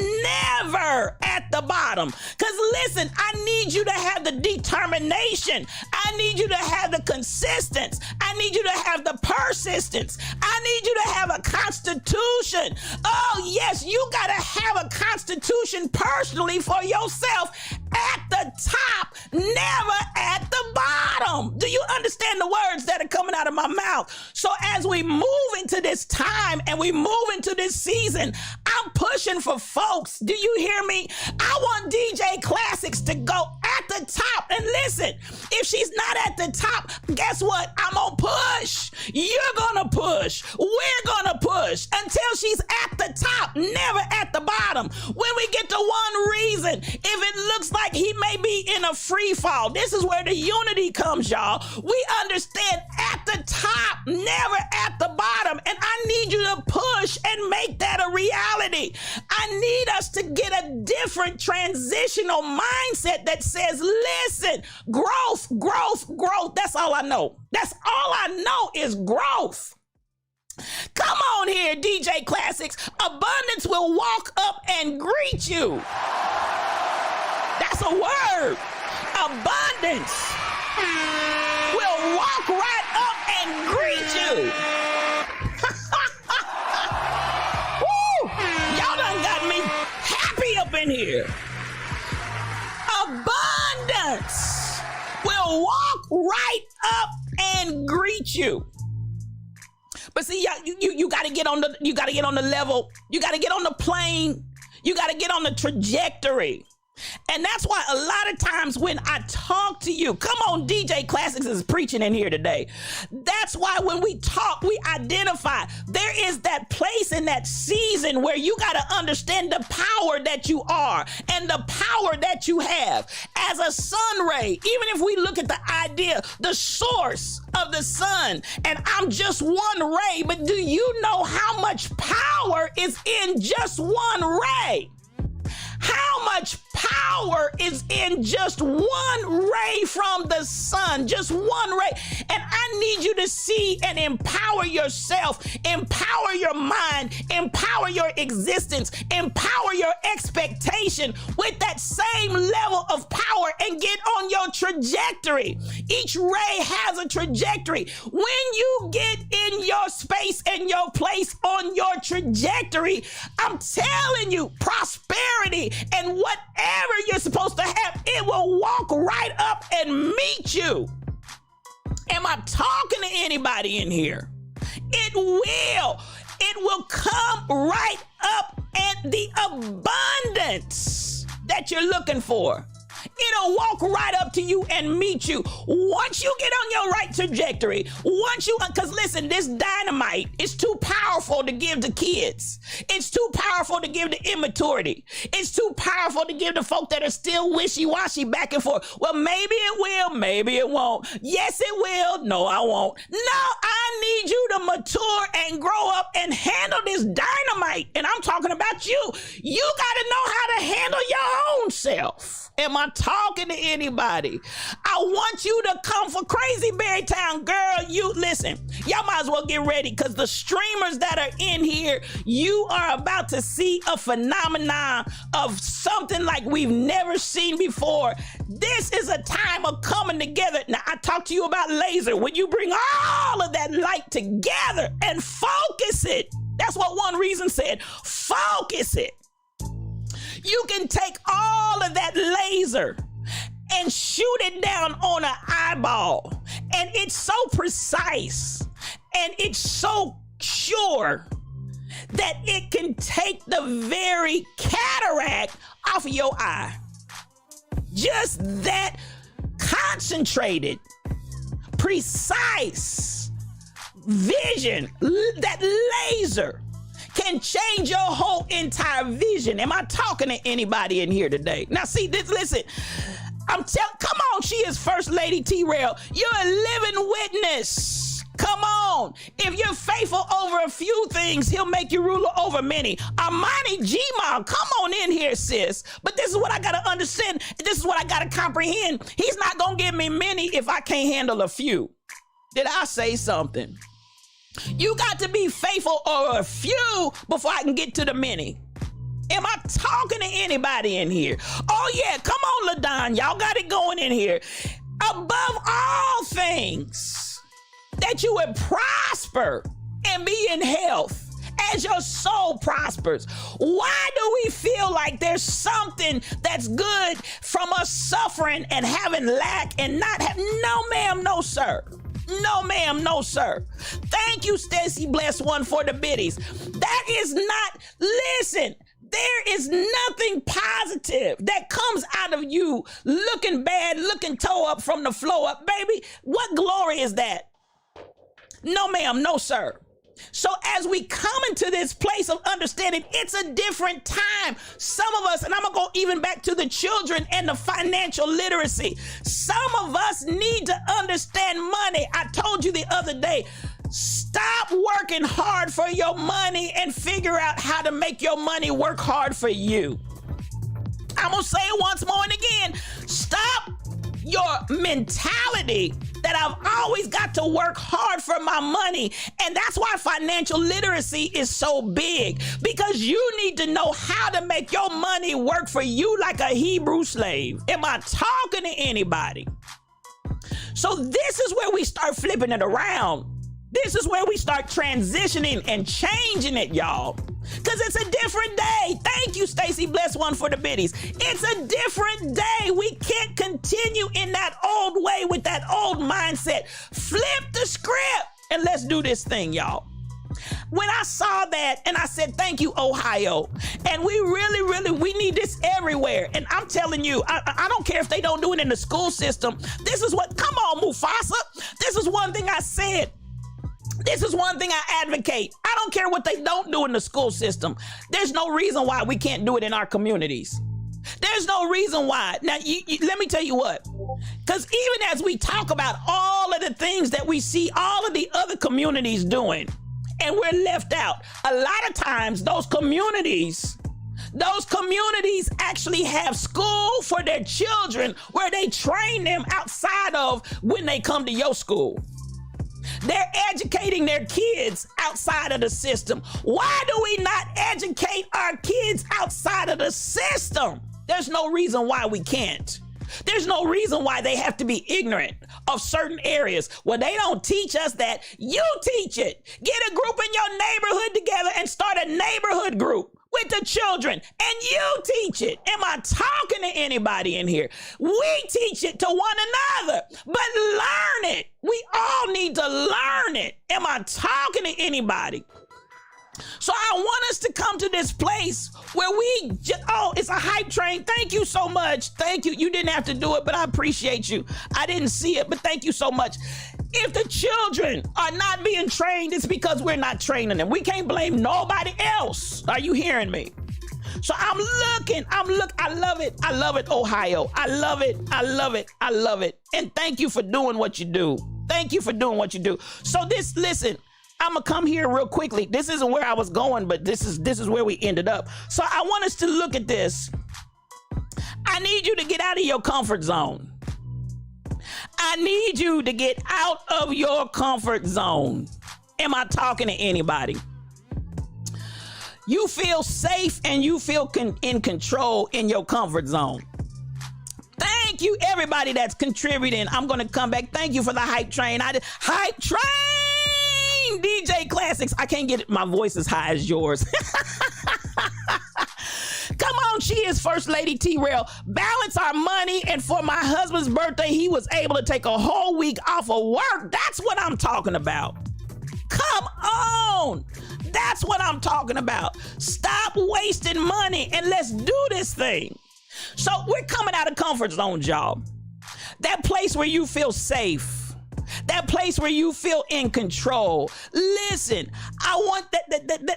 never at the bottom. Because listen, I need you to have the determination. I need you to have the consistency. I need you to have the persistence. I need you to have a constitution. Oh, yes, you got to have a constitution personally for yourself. At the top, never at the bottom. Do you understand the words that are coming out of my mouth? So as we move into this time and we move into this season, I'm pushing for folks. Do you hear me? I want DJ Classics to go at the top. And listen, if she's not at the top, guess what? I'm gonna push. You're gonna push. We're gonna push until she's at the top, never at the bottom. When we get to one reason, if it looks like he may be in a free fall, this is where the unity comes, y'all. We understand at the top, never at the bottom. And I need you to push and make that a reality. I need us to get a different transitional mindset that says, listen, growth, growth, growth. That's all I know. That's all I know is growth. Come on here, DJ Classics. Abundance will walk up and greet you. That's a word. Abundance will walk right up and greet you. Woo! Y'all done got me happy up in here. Abundance will walk right up and greet you. But see, you got to get on the level. You got to get on the plane. You got to get on the trajectory. And that's why a lot of times when I talk to you, come on, DJ Classics is preaching in here today. That's why when we talk, we identify there is that place in that season where you got to understand the power that you are and the power that you have as a sun ray. Even if we look at the idea, the source of the sun, and I'm just one ray, but do you know how much power is in just one ray? How much power is in just one ray from the sun, just one ray? And I need you to see and empower yourself, empower your mind, empower your existence, empower your expectation with that same level of power and get on your trajectory. Each ray has a trajectory. When you get in in your space and your place on your trajectory. I'm telling you, prosperity and whatever you're supposed to have, it will walk right up and meet you. Am I talking to anybody in here? It will. It will come right up, and the abundance that you're looking for, it'll walk right up to you and meet you. Once you get on your right trajectory, because listen, this dynamite is too powerful to give to kids. It's too powerful to give to immaturity. It's too powerful to give to folk that are still wishy-washy back and forth. Well, maybe it will, maybe it won't. Yes, it will. No, I won't. No, I need you to mature and grow up and handle this dynamite. And I'm talking about you. You got to know how to handle your own self. Am I talking to anybody? I want you to come for Crazy Berry Town. Girl, you listen, y'all might as well get ready, because the streamers that are in here, you are about to see a phenomenon of something like we've never seen before. This is a time of coming together. Now, I talked to you about laser. When you bring all of that light together and focus it, that's what One Reason said, focus it. You can take all of that laser and shoot it down on an eyeball. And it's so precise and it's so sure that it can take the very cataract off of your eye. Just that concentrated, precise vision, that laser can change your whole entire vision. Am I talking to anybody in here today? Now see this, listen, come on, she is First Lady T-Rail. You're a living witness. Come on. If you're faithful over a few things, he'll make you ruler over many. Amani Gma, come on in here, sis. But this is what I got to understand. This is what I got to comprehend. He's not going to give me many if I can't handle a few. Did I say something? You got to be faithful over a few before I can get to the many. Am I talking to anybody in here? Oh yeah, come on, LaDon. Y'all got it going in here. Above all things, that you would prosper and be in health as your soul prospers. Why do we feel like there's something that's good from us suffering and having lack and not having? No, ma'am, no, sir. No, ma'am, no, sir. Thank you, Stacy Bless One, for the biddies. That is not, listen, there is nothing positive that comes out of you looking bad, looking toe up from the floor up. Baby, what glory is that? No, ma'am, no, sir. So as we come into this place of understanding, it's a different time. Some of us, and I'm gonna go even back to the children and the financial literacy. Some of us need to understand money. I told you the other day, stop working hard for your money and figure out how to make your money work hard for you. I'm gonna say it once more and again. Stop your mentality that I've always got to work hard for my money. And that's why financial literacy is so big, because you need to know how to make your money work for you like a Hebrew slave. Am I talking to anybody? So this is where we start flipping it around. This is where we start transitioning and changing it, y'all. Because it's a different day. Thank you, Stacy Bless One, for the biddies. It's a different day. We can't continue in that old way with that old mindset. Flip the script and let's do this thing, y'all. When I saw that and I said, thank you, Ohio. And we we need this everywhere. And I'm telling you, I don't care if they don't do it in the school system. This is what, come on, Mufasa. This is one thing I said. This is one thing I advocate. I don't care what they don't do in the school system. There's no reason why we can't do it in our communities. There's no reason why. Now, let me tell you what. Because even as we talk about all of the things that we see all of the other communities doing, and we're left out, a lot of times those communities actually have school for their children where they train them outside of when they come to your school. They're educating their kids outside of the system. Why do we not educate our kids outside of the system? There's no reason why we can't. There's no reason why they have to be ignorant of certain areas. Well, they don't teach us that. You teach it. Get a group in your neighborhood together and start a neighborhood group with the children, and you teach it. Am I talking to anybody in here? We teach it to one another, but learn it. We all need to learn it. Am I talking to anybody? So I want us to come to this place where we just, oh, it's a hype train. Thank you so much. Thank you. You didn't have to do it, but I appreciate you. I didn't see it, but thank you so much. If the children are not being trained, it's because we're not training them. We can't blame nobody else. Are you hearing me? So I love it. I love it, Ohio. I love it. I love it. I love it. And thank you for doing what you do. Thank you for doing what you do. So listen, I'm gonna come here real quickly. This isn't where I was going, but this is where we ended up. So I want us to look at this. I need you to get out of your comfort zone. I need you to get out of your comfort zone. Am I talking to anybody? You feel safe and you feel in control in your comfort zone. Thank you, everybody that's contributing. I'm going to come back. Thank you for the hype train. Hype train, DJ Classics. I can't get it. My voice as high as yours. Come on, she is First Lady T-Rail. Balance our money, and for my husband's birthday, he was able to take a whole week off of work. That's what I'm talking about. Come on. That's what I'm talking about. Stop wasting money and let's do this thing. So we're coming out of comfort zones, y'all. That place where you feel safe. That place where you feel in control. Listen, I want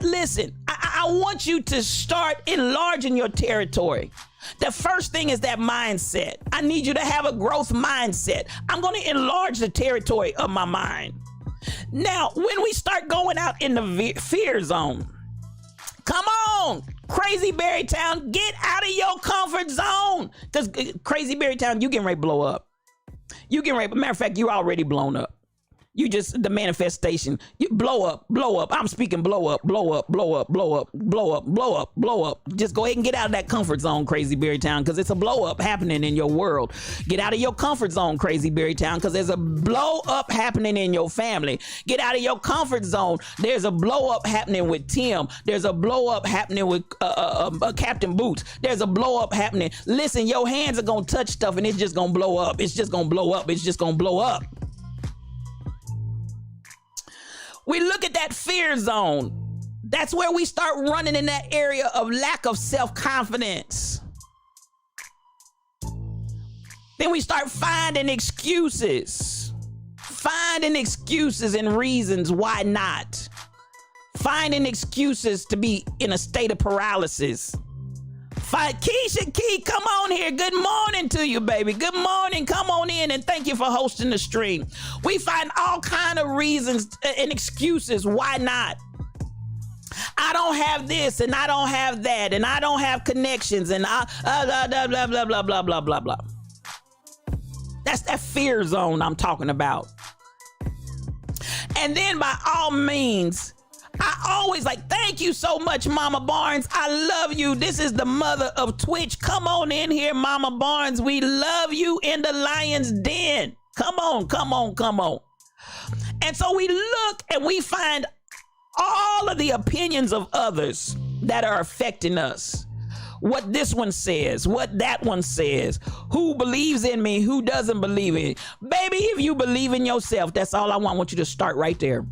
listen, I want you to start enlarging your territory. The first thing is that mindset. I need you to have a growth mindset. I'm going to enlarge the territory of my mind. Now, when we start going out in the fear zone, come on, Crazy Berrytown, get out of your comfort zone. Because Crazy Berrytown, you getting ready to blow up. You getting ready, matter of fact, you already blown up. You just, the manifestation, you blow up. I'm speaking blow up. Just go ahead and get out of that comfort zone, Crazy Berrytown, because it's a blow up happening in your world. Get out of your comfort zone, Crazy Berrytown, because there's a blow up happening in your family. Get out of your comfort zone. There's a blow up happening with Tim. There's a blow up happening with Captain Boots. There's a blow up happening. Listen, your hands are going to touch stuff and it's just going to blow up. It's just going to blow up. It's just going to blow up. We look at that fear zone. That's where we start running in that area of lack of self-confidence. Then we start finding excuses and reasons why not. Finding excuses to be in a state of paralysis. Keisha Key, come on here. Good morning to you, baby. Good morning. Come on in and thank you for hosting the stream. We find all kind of reasons and excuses why not. I don't have this and I don't have that and I don't have connections and blah. That's that fear zone I'm talking about. And then by all means, I always thank you so much, Mama Barnes. I love you. This is the mother of Twitch. Come on in here, Mama Barnes. We love you in the lion's den. Come on. And so we look and we find all of the opinions of others that are affecting us. What this one says, what that one says, who believes in me, who doesn't believe in me. Baby, if you believe in yourself, that's all I want. I want you to start right there.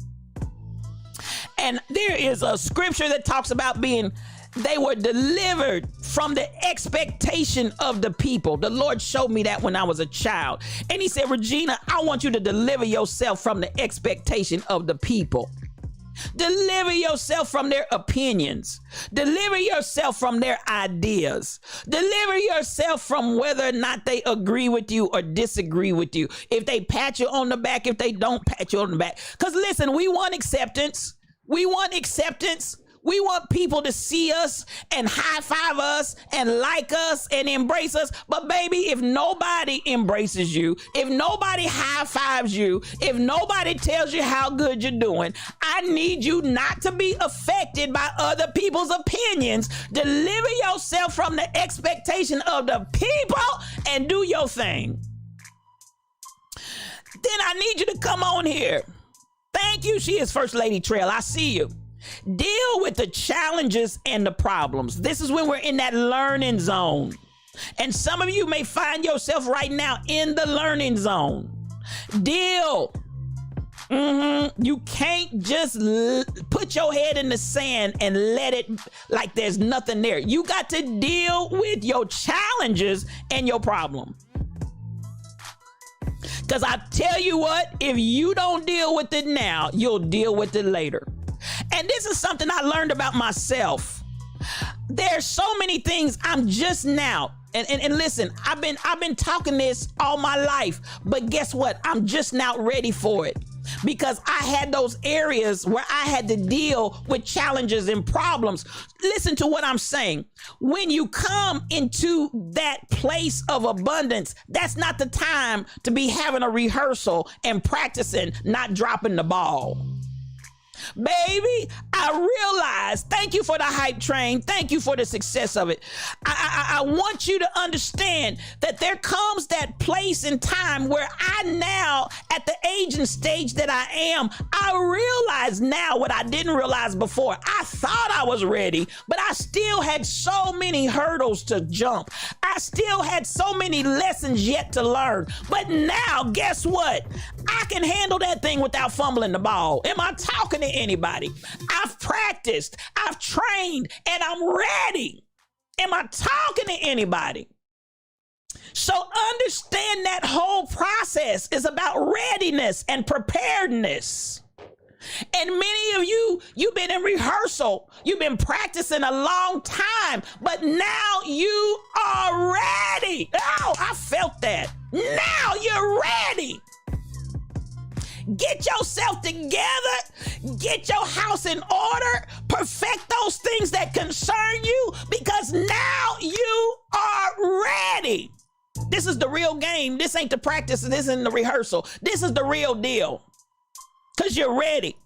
And there is a scripture that talks about they were delivered from the expectation of the people. The Lord showed me that when I was a child. And he said, Regina, I want you to deliver yourself from the expectation of the people. Deliver yourself from their opinions. Deliver yourself from their ideas. Deliver yourself from whether or not they agree with you or disagree with you. If they pat you on the back, if they don't pat you on the back. Because listen, we want acceptance. We want people to see us and high five us and like us and embrace us. But baby, if nobody embraces you, if nobody high fives you, if nobody tells you how good you're doing, I I need you not to be affected by other people's opinions. Deliver yourself from the expectation of the people and do your thing. Then I need you to come on here. Thank you. She is First Lady Trail. I see you. Deal with the challenges and the problems. This is when we're in that learning zone. And some of you may find yourself right now in the learning zone. Deal. You can't just put your head in the sand and let it like there's nothing there. You got to deal with your challenges and your problem. Because I tell you what, if you don't deal with it now, you'll deal with it later. And this is something I learned about myself. There's so many things I'm just now. And listen, I've been talking this all my life, but guess what? I'm just now ready for it. Because I had those areas where I had to deal with challenges and problems. Listen to what I'm saying. When you come into that place of abundance, that's not the time to be having a rehearsal and practicing, not dropping the ball. Baby, I realize, thank you for the hype train. Thank you for the success of it. I want you to understand that there comes that place in time where I now, at the age and stage that I am, I realize now what I didn't realize before. I thought I was ready, but I still had so many hurdles to jump. I still had so many lessons yet to learn. But now, guess what? I can handle that thing without fumbling the ball. Am I talking to anybody? I've practiced, I've trained, and I'm ready. Am I talking to anybody? So understand that whole process is about readiness and preparedness. And many of you, you've been in rehearsal, you've been practicing a long time, but now you are ready. Oh, I felt that. Now you're ready. Get yourself together, get your house in order, perfect those things that concern you, because now you are ready. This is the real game. This ain't the practice, this isn't the rehearsal. This is the real deal, because you're ready.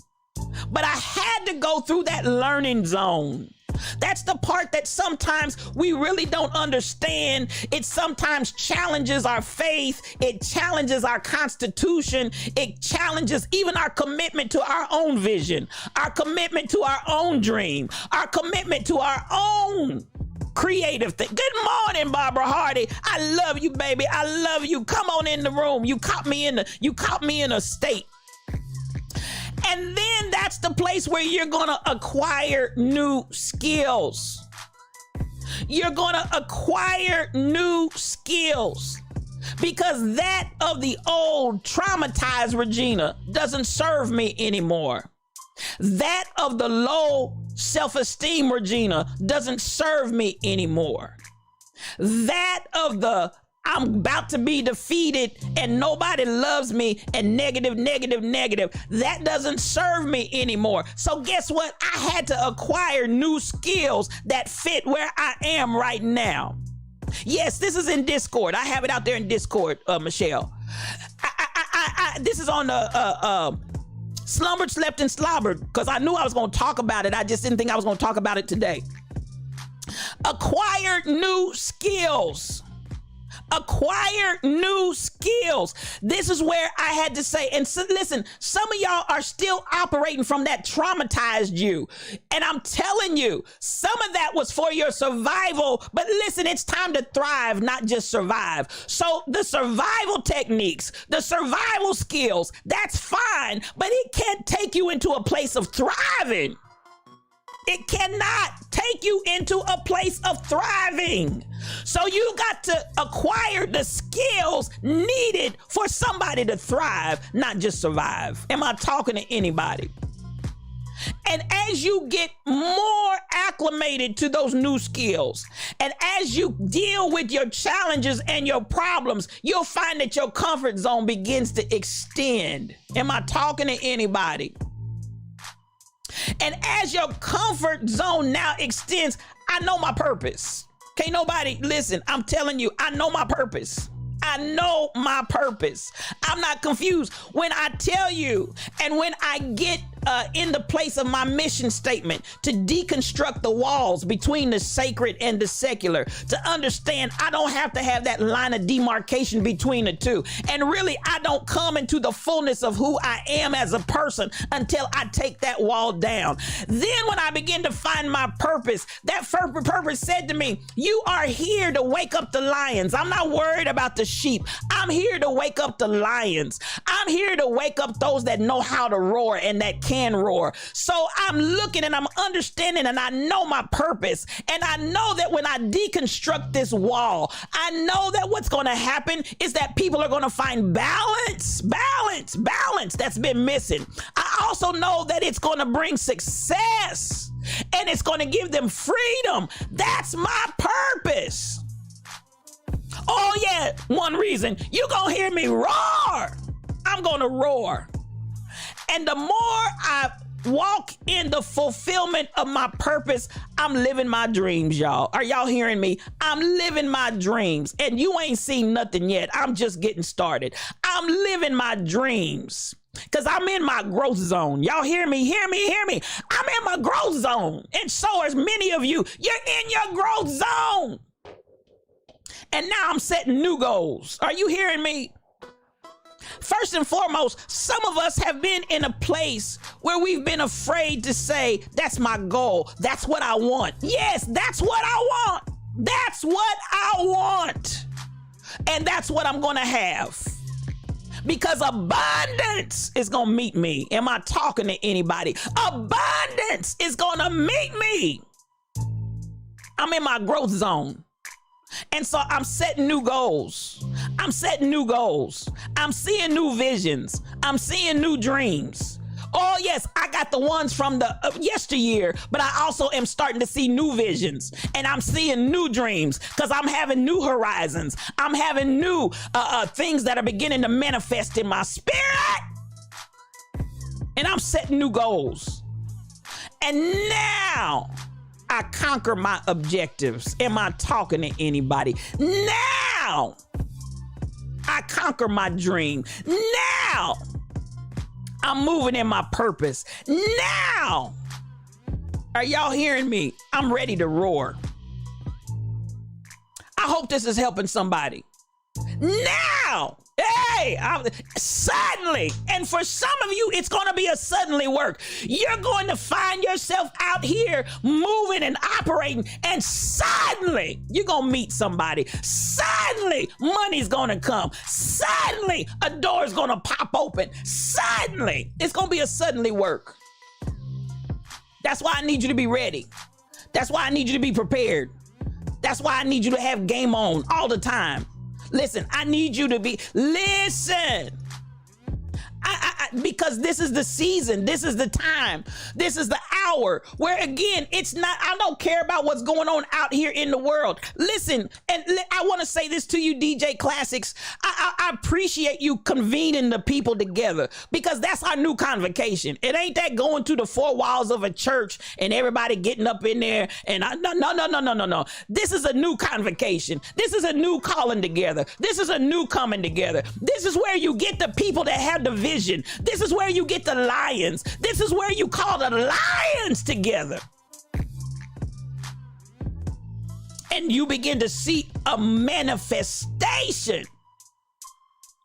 But I had to go through that learning zone. That's the part that sometimes we really don't understand. It sometimes challenges our faith. It challenges our constitution. It challenges even our commitment to our own vision, our commitment to our own dream, our commitment to our own creative thing. Good morning, Barbara Hardy. I love you, baby. I love you. Come on in the room. You caught me in a state. And then that's the place where you're going to acquire new skills. You're going to acquire new skills, because that of the old traumatized Regina doesn't serve me anymore. That of the low self-esteem Regina doesn't serve me anymore. That of the I'm about to be defeated and nobody loves me and negative, that doesn't serve me anymore. So guess what? I had to acquire new skills that fit where I am right now. Yes, this is in Discord. I have it out there in Discord, Michelle. This is on the Slumbered, Slept, and Slobbered, because I knew I was going to talk about it. I just didn't think I was going to talk about it today. Acquire new skills. Acquire new skills. This is where I had to say, and so, listen, some of y'all are still operating from that traumatized you. And I'm telling you, some of that was for your survival. But listen, it's time to thrive, not just survive. So the survival techniques, the survival skills, that's fine, but it can't take you into a place of thriving. It cannot take you into a place of thriving. So you got to acquire the skills needed for somebody to thrive, not just survive. Am I talking to anybody? And as you get more acclimated to those new skills, and as you deal with your challenges and your problems, you'll find that your comfort zone begins to extend. Am I talking to anybody? And as your comfort zone now extends, I know my purpose. Can't nobody, listen, I'm telling you, I know my purpose. I know my purpose. I'm not confused. When I tell you, and when I get in the place of my mission statement to deconstruct the walls between the sacred and the secular, to understand I don't have to have that line of demarcation between the two. And really, I don't come into the fullness of who I am as a person until I take that wall down. Then when I begin to find my purpose, that purpose said to me, you are here to wake up the lions. I'm not worried about the sheep. I'm here to wake up the lions. I'm here to wake up those that know how to roar and that can roar. So I'm looking and I'm understanding and I know my purpose. And I know that when I deconstruct this wall, I know that what's going to happen is that people are going to find balance that's been missing. I also know that it's going to bring success and it's going to give them freedom. That's my purpose. Oh yeah, one reason, you're going to hear me roar. I'm going to roar. And the more I walk in the fulfillment of my purpose, I'm living my dreams, y'all. Are y'all hearing me? I'm living my dreams. And you ain't seen nothing yet. I'm just getting started. I'm living my dreams because I'm in my growth zone. Y'all hear me? Hear me? Hear me? I'm in my growth zone. And so are many of you. You're in your growth zone. And now I'm setting new goals. Are you hearing me? First and foremost, some of us have been in a place where we've been afraid to say, that's my goal. That's what I want. Yes, that's what I want. That's what I want. And that's what I'm going to have. Because abundance is going to meet me. Am I talking to anybody? Abundance is going to meet me. I'm in my growth zone. And so I'm setting new goals. I'm setting new goals. I'm seeing new visions. I'm seeing new dreams. Oh yes, I got the ones from the yesteryear, but I also am starting to see new visions and I'm seeing new dreams because I'm having new horizons. I'm having new things that are beginning to manifest in my spirit. And I'm setting new goals. And now I conquer my objectives. Am I talking to anybody? Now I conquer my dream. Now I'm moving in my purpose. Now, are y'all hearing me? I'm ready to roar. I hope this is helping somebody. Now, hey, suddenly, and for some of you, it's going to be a suddenly work. You're going to find yourself out here moving and operating, and suddenly you're going to meet somebody. Suddenly, money's going to come. Suddenly, a door's going to pop open. Suddenly, it's going to be a suddenly work. That's why I need you to be ready. That's why I need you to be prepared. That's why I need you to have game on all the time. Listen, I need you to be, listen, because this is the season, this is the time, this is the hour where again, it's not, I don't care about what's going on out here in the world. Listen, and I want to say this to you, DJ Classics. I appreciate you convening the people together because that's our new convocation. It ain't that going to the four walls of a church and everybody getting up in there and no. This is a new convocation. This is a new calling together. This is a new coming together. This is where you get the people that have the vision. This is where you get the lions. This is where you call the lions together. And you begin to see a manifestation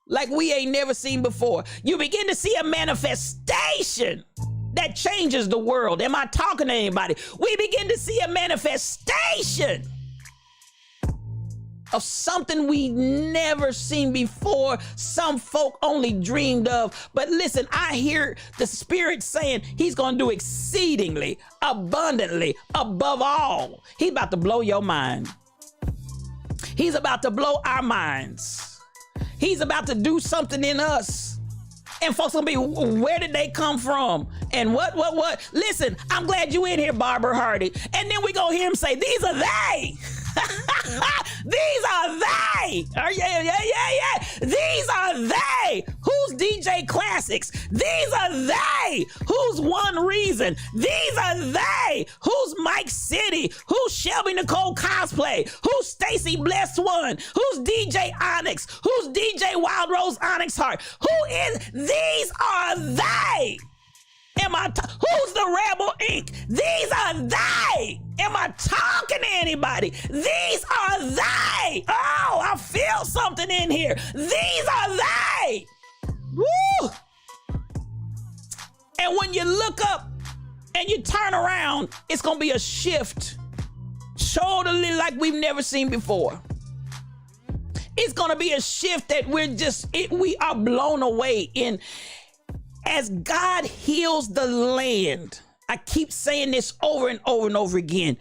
like we ain't never seen before. You begin to see a manifestation that changes the world. Am I talking to anybody? We begin to see a manifestation of something we never seen before, some folk only dreamed of. But listen, I hear the Spirit saying he's going to do exceedingly, abundantly, above all. He's about to blow your mind. He's about to blow our minds. He's about to do something in us. And folks gonna be, where did they come from? And what? Listen, I'm glad you in here, Barbara Hardy. And then we gonna hear him say, these are they. These are they. Yeah. These are they. Who's DJ Classics? These are they. Who's One Reason? These are they. Who's Mike City? Who's Shelby Nicole Cosplay? Who's Stacy Blessed One? Who's DJ Onyx? Who's DJ Wild Rose Onyx Heart? Who is? These are they. Who's the rebel ink? These are they. Am I talking to anybody? These are they. Oh, I feel something in here. These are they. Woo! And when you look up and you turn around, it's going to be a shift totally like we've never seen before. It's going to be a shift that we are blown away in as God heals the land. I keep saying this over and over and over again.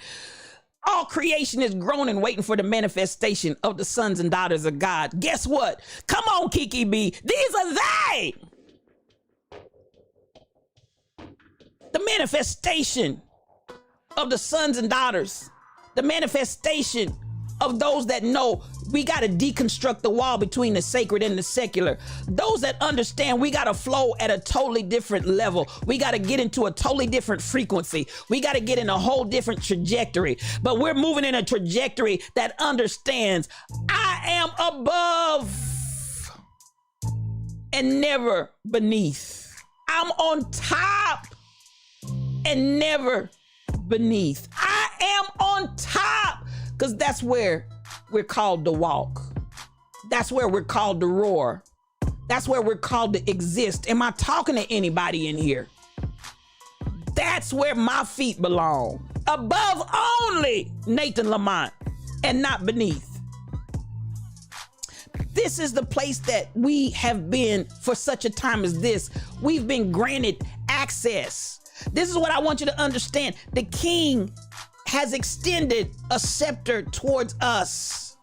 All creation is groaning, waiting for the manifestation of the sons and daughters of God. Guess what? Come on, Kiki B. These are they. The manifestation of the sons and daughters. The manifestation of those that know we got to deconstruct the wall between the sacred and the secular. Those that understand we got to flow at a totally different level. We got to get into a totally different frequency. We got to get in a whole different trajectory. But we're moving in a trajectory that understands I am above and never beneath. I'm on top and never beneath. I am on top. Because that's where we're called to walk. That's where we're called to roar. That's where we're called to exist. Am I talking to anybody in here? That's where my feet belong. Above only Nathan Lamont and not beneath. This is the place that we have been for such a time as this. We've been granted access. This is what I want you to understand. The King has extended a scepter towards us.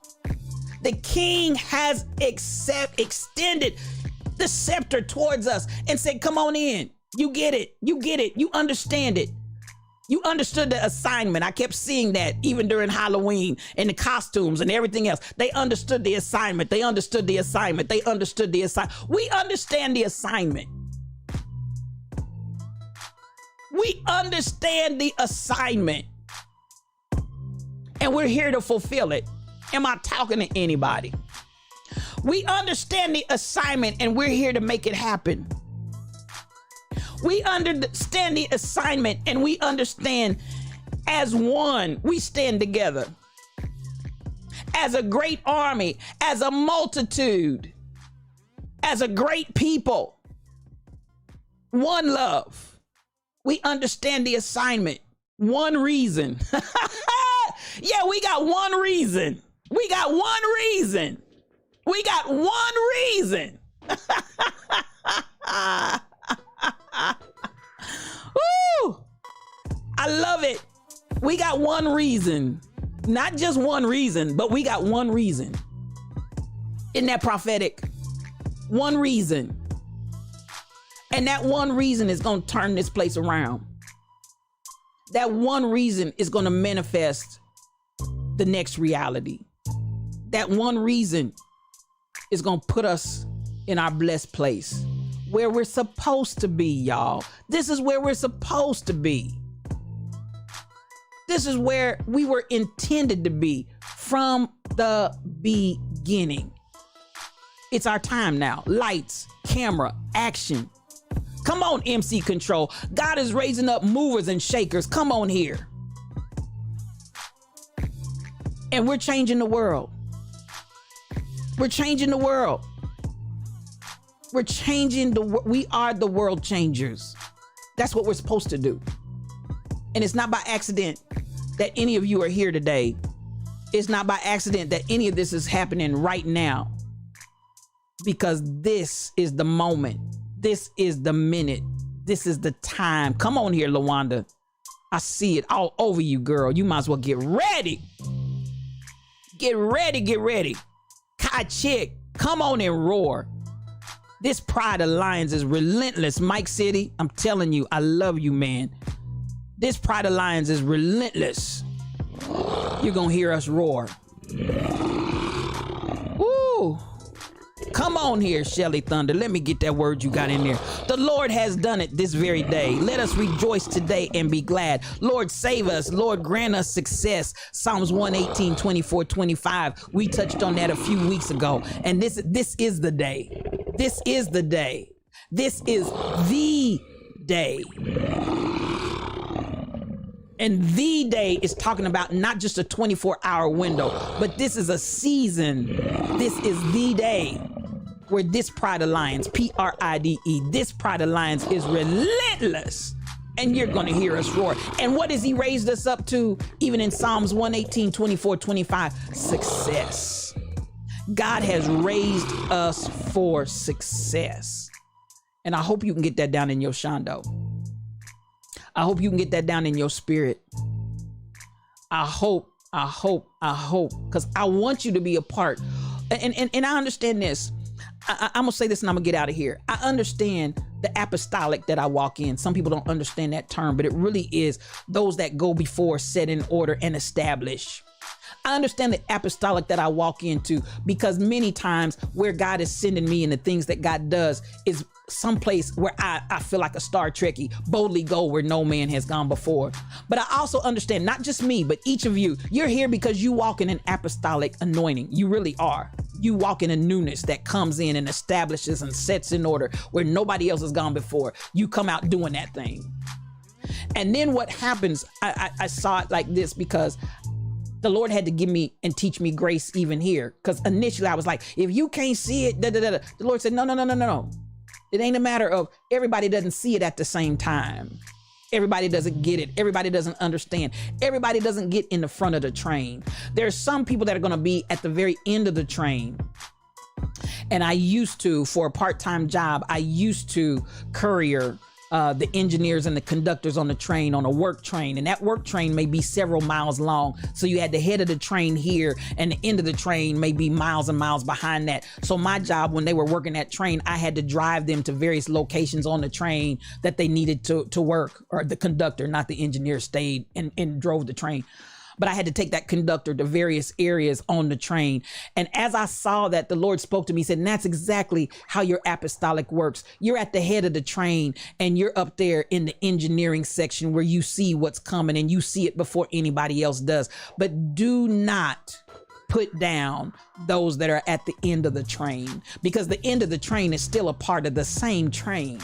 The King has extended the scepter towards us and said, come on in. You get it. You get it. You understand it. You understood the assignment. I kept seeing that even during Halloween and the costumes and everything else. They understood the assignment. They understood the assignment. They understood the assignment. We understand the assignment. We understand the assignment. And we're here to fulfill it. Am I talking to anybody? We understand the assignment and we're here to make it happen. We understand the assignment and we understand as one, we stand together. As a great army, as a multitude, as a great people. One love. We understand the assignment. One reason. Yeah, we got one reason. We got one reason. We got one reason. Woo! I love it. We got one reason. Not just one reason, but we got one reason. Isn't that prophetic? One reason. And that one reason is going to turn this place around. That one reason is going to manifest the next reality. That one reason is going to put us in our blessed place where we're supposed to be, y'all. This is where we're supposed to be. This is where we were intended to be from the beginning. It's our time now. Lights, camera, action. Come on, MC Control. God is raising up movers and shakers. Come on here. And we're changing the world. We're changing the world. We're changing we are the world changers. That's what we're supposed to do. And it's not by accident that any of you are here today. It's not by accident that any of this is happening right now. Because this is the moment. This is the minute. This is the time. Come on here, LaWanda. I see it all over you, girl. You might as well get ready. Get ready, get ready. Kai Chick, come on and roar. This Pride Alliance is relentless. Mike City, I'm telling you, I love you, man. This Pride Alliance is relentless. You're gonna hear us roar. Woo! Come on here, Shelly Thunder. Let me get that word you got in there. The Lord has done it this very day. Let us rejoice today and be glad. Lord, save us. Lord, grant us success. Psalms 118, 24, 25. We touched on that a few weeks ago. And this is the day. This is the day. This is the day. And the day is talking about not just a 24-hour window, but this is a season. This is the day where this Pride Alliance, P-R-I-D-E, this Pride Alliance is relentless. And you're going to hear us roar. And what has he raised us up to? Even in Psalms 118, 24, 25, success. God has raised us for success. And I hope you can get that down in your shondo. I hope you can get that down in your spirit. I hope, because I want you to be a part. And I understand this. I'm going to say this and I'm going to get out of here. I understand the apostolic that I walk in. Some people don't understand that term, but it really is those that go before, set in order, and establish. I understand the apostolic that I walk into because many times where God is sending me and the things that God does is someplace where I feel like a Star Trekkie, boldly go where no man has gone before. But I also understand, not just me, but each of you, you're here because you walk in an apostolic anointing. You really are. You walk in a newness that comes in and establishes and sets in order where nobody else has gone before. You come out doing that thing. And then what happens, I saw it like this because the Lord had to give me and teach me grace even here. Because initially I was like, if you can't see it, the Lord said, no. It ain't a matter of everybody doesn't see it at the same time. Everybody doesn't get it. Everybody doesn't understand. Everybody doesn't get in the front of the train. There's some people that are going to be at the very end of the train. And I used to, for a part-time job, I used to courier the engineers and the conductors on the train, on a work train. And that work train may be several miles long. So you had the head of the train here and the end of the train may be miles and miles behind that. So my job when they were working that train, I had to drive them to various locations on the train that they needed to work, or the conductor, not the engineer, stayed and drove the train. But I had to take that conductor to various areas on the train. And as I saw that, the Lord spoke to me, said, and that's exactly how your apostolic works. You're at the head of the train and you're up there in the engineering section where you see what's coming and you see it before anybody else does. But do not put down those that are at the end of the train, because the end of the train is still a part of the same train.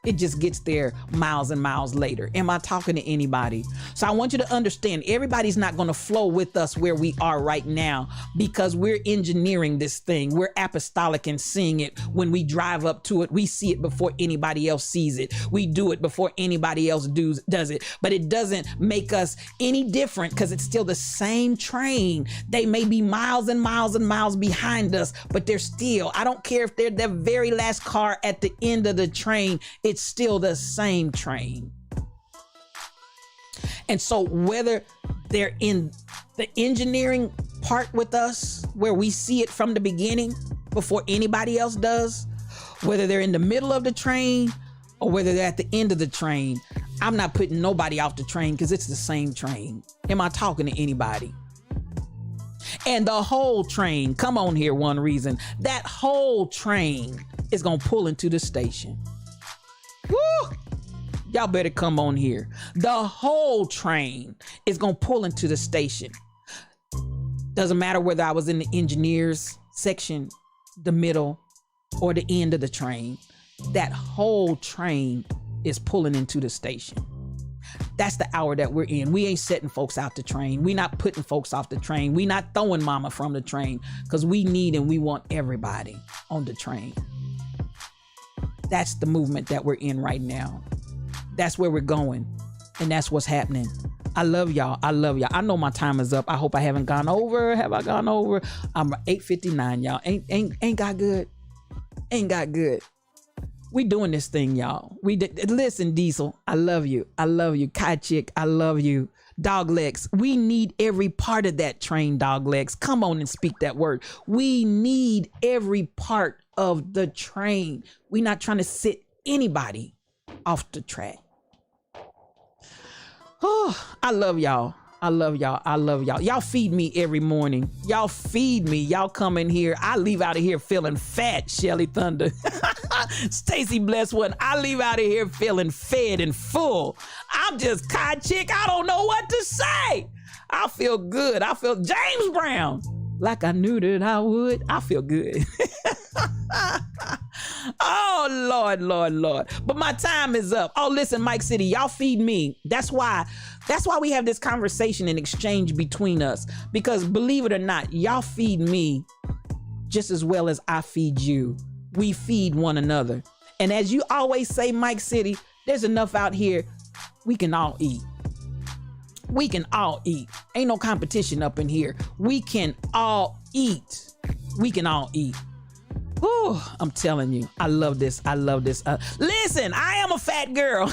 It just gets there miles and miles later. Am I talking to anybody? So I want you to understand, everybody's not going to flow with us where we are right now because we're engineering this thing. We're apostolic and seeing it. When we drive up to it, we see it before anybody else sees it. We do it before anybody else does it. But it doesn't make us any different because it's still the same train. They may be miles and miles and miles behind us, but they're still, I don't care if they're the very last car at the end of the train, it's still the same train. And so whether they're in the engineering part with us, where we see it from the beginning before anybody else does, whether they're in the middle of the train or whether they're at the end of the train, I'm not putting nobody off the train because it's the same train. Am I talking to anybody? And the whole train, come on here, One Reason, that whole train is going to pull into the station. Woo! Y'all better come on here. The whole train is going to pull into the station. Doesn't matter whether I was in the engineers section, the middle, or the end of the train. That whole train is pulling into the station. That's the hour that we're in. We ain't setting folks out the train. We not putting folks off the train. We not throwing mama from the train, because we need and we want everybody on the train. That's the movement that we're in right now. That's where we're going. And that's what's happening. I love y'all. I love y'all. I know my time is up. I hope I haven't gone over. Have I gone over? I'm 8:59, y'all. Ain't got good. Ain't got good. We doing this thing, y'all. Listen, Diesel, I love you. I love you. Kai Chick, I love you. Dog Legs, we need every part of that train, Dog Legs. Come on and speak that word. We need every part of the train. We're not trying to sit anybody off the track. Oh, I love y'all. I love y'all. I love y'all. Y'all feed me every morning. Y'all feed me. Y'all come in here. I leave out of here feeling fat, Shelly Thunder. Stacy Bless One. I leave out of here feeling fed and full. I'm just Kai Chick. I don't know what to say. I feel good. I feel James Brown. Like I knew that I would. I feel good. Oh, Lord, Lord, Lord. But my time is up. Oh, listen, Mike City, y'all feed me. That's why we have this conversation and exchange between us. Because believe it or not, y'all feed me just as well as I feed you. We feed one another. And as you always say, Mike City, there's enough out here. We can all eat. We can all eat. Ain't no competition up in here. We can all eat. We can all eat. Ooh, I'm telling you, I love this. I love this. Listen, I am a fat girl.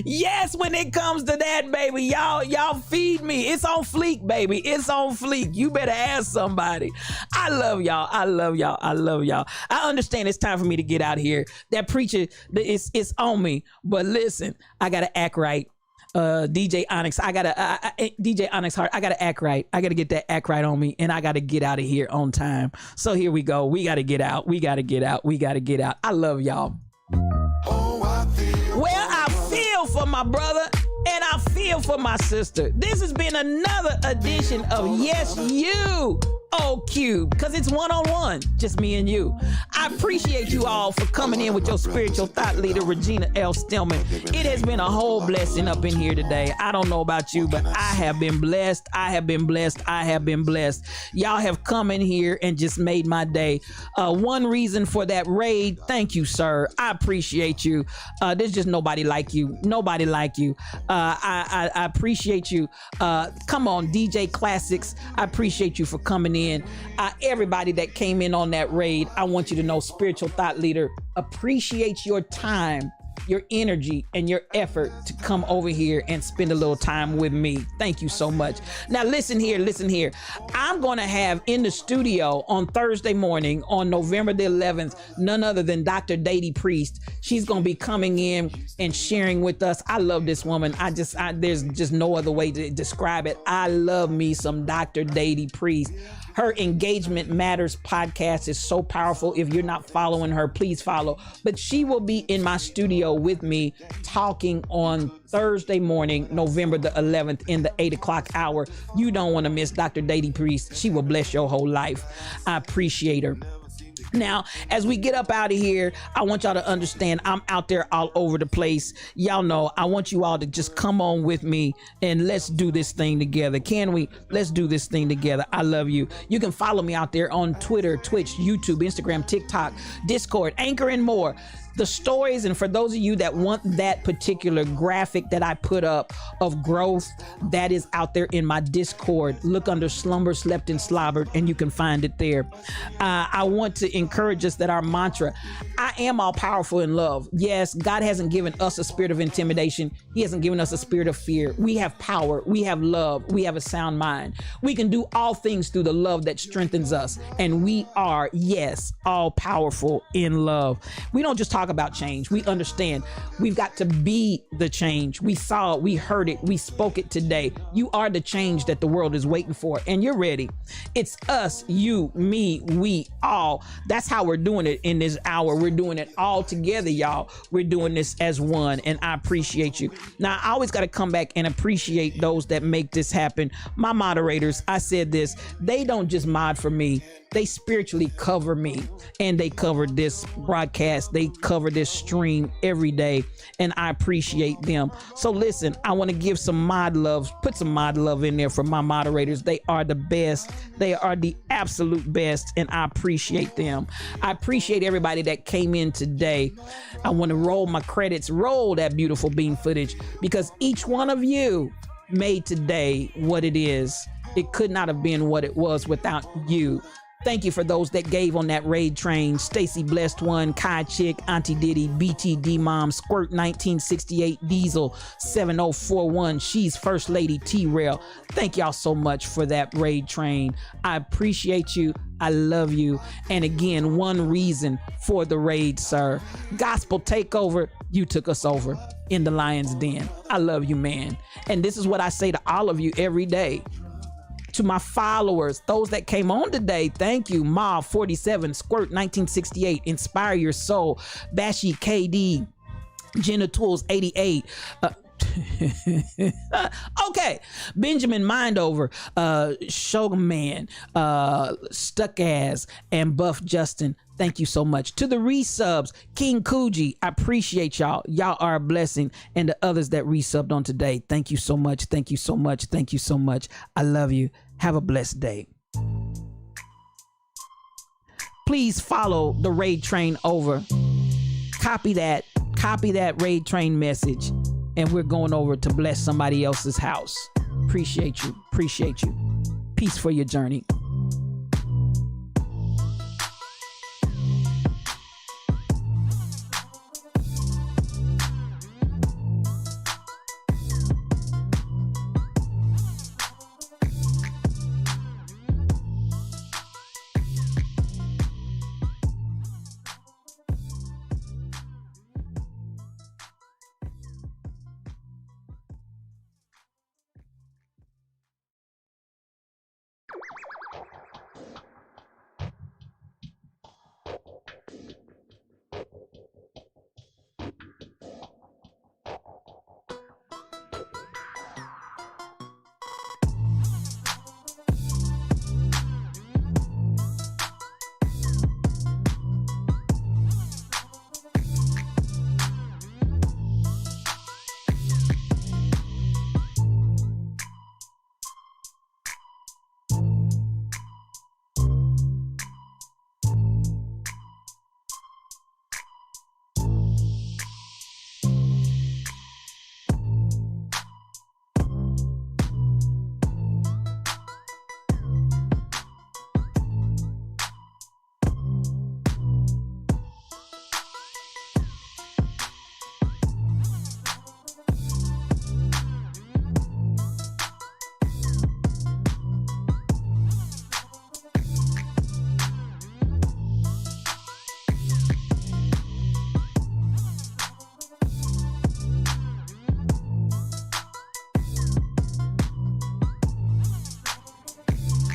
Yes, when it comes to that, baby, y'all feed me. It's on fleek, baby. It's on fleek. You better ask somebody. I love y'all. I love y'all. I love y'all. I understand it's time for me to get out here. That preacher, it's on me. But listen, I gotta act right. DJ Onyx, DJ Onyx Hart, I gotta act right. I gotta get that act right on me, and I gotta get out of here on time. So here we go. We gotta get out. We gotta get out. We gotta get out. I love y'all. Well, I feel for my brother and I feel for my sister. This has been another edition of Yes You O-Cube, because it's one-on-one, just me and you. I appreciate you all for coming in with your spiritual thought leader, Regina L. Stillman. It has been a whole blessing up in here today. I don't know about you, but I have been blessed. I have been blessed. I have been blessed. Y'all have come in here and just made my day. One reason for that raid, thank you, sir. I appreciate you. There's just nobody like you. Nobody like you. I appreciate you. Come on, DJ Classics. I appreciate you for coming in. Everybody that came in on that raid, I want you to know, spiritual thought leader appreciates your time, your energy, and your effort to come over here and spend a little time with me. Thank you so much. Now listen here. I'm going to have in the studio on Thursday morning on November the 11th, none other than Dr. Dady Priest. She's going to be coming in and sharing with us. I love this woman. There's just no other way to describe it. I love me some Dr. Dady Priest. Her Engagement Matters podcast is so powerful. If you're not following her, please follow. But she will be in my studio with me talking on Thursday morning, November the 11th in the 8 o'clock hour. You don't want to miss Dr. Dady Priest. She will bless your whole life. I appreciate her. Now, as we get up out of here, I want y'all to understand I'm out there all over the place. Y'all know I want you all to just come on with me and let's do this thing together. Can we? Let's do this thing together. I love you. You can follow me out there on Twitter, Twitch, YouTube, Instagram, TikTok, Discord, Anchor, and more. The stories, and for those of you that want that particular graphic that I put up of growth, that is out there in my Discord. Look under Slumber, Slept, and Slobbered, and you can find it there. I want to encourage us that our mantra, I am all powerful in love. Yes, God hasn't given us a spirit of intimidation. He hasn't given us a spirit of fear. We have power. We have love. We have a sound mind. We can do all things through the love that strengthens us. And we are, yes, all powerful in love. We don't just talk about change. We understand we've got to be the change. We saw it, we heard it, we spoke it today. You are the change that the world is waiting for, and you're ready. It's us, you, me, we, all. That's how we're doing it in this hour. We're doing it all together, y'all. We're doing this as one, and I appreciate you. Now, I always got to come back and appreciate those that make this happen. My moderators, I said this, they don't just mod for me. They spiritually cover me, and they cover this broadcast. They cover this stream every day, and I appreciate them. So listen, I want to give some mod love, put some mod love in there for my moderators. They are the best. They are the absolute best, and I appreciate them. I appreciate everybody that came in today. I want to roll my credits, roll that beautiful beam footage, because each one of you made today what it is. It could not have been what it was without you. Thank you for those that gave on that raid train. Stacy Blessed One, Kai Chick, Auntie Diddy, BTD Mom, Squirt 1968, Diesel 7041, She's First Lady T-Rail. Thank y'all so much for that raid train. I appreciate you. I love you. And again, one reason for the raid, sir. Gospel Takeover, you took us over in the Lion's Den. I love you, man. And this is what I say to all of you every day. To my followers, those that came on today, thank you. Ma 47, Squirt 1968, Inspire Your Soul, Bashi KD, Jenna Tools 88. Okay, Benjamin Mindover, Shogun Man, Stuck Ass, and Buff Justin. Thank you so much. To the resubs, King Kuji, I appreciate y'all. Y'all are a blessing. And the others that resubbed on today, thank you so much. Thank you so much. Thank you so much. I love you. Have a blessed day. Please follow the Raid Train over. Copy that Raid Train message. And we're going over to bless somebody else's house. Appreciate you. Peace for your journey.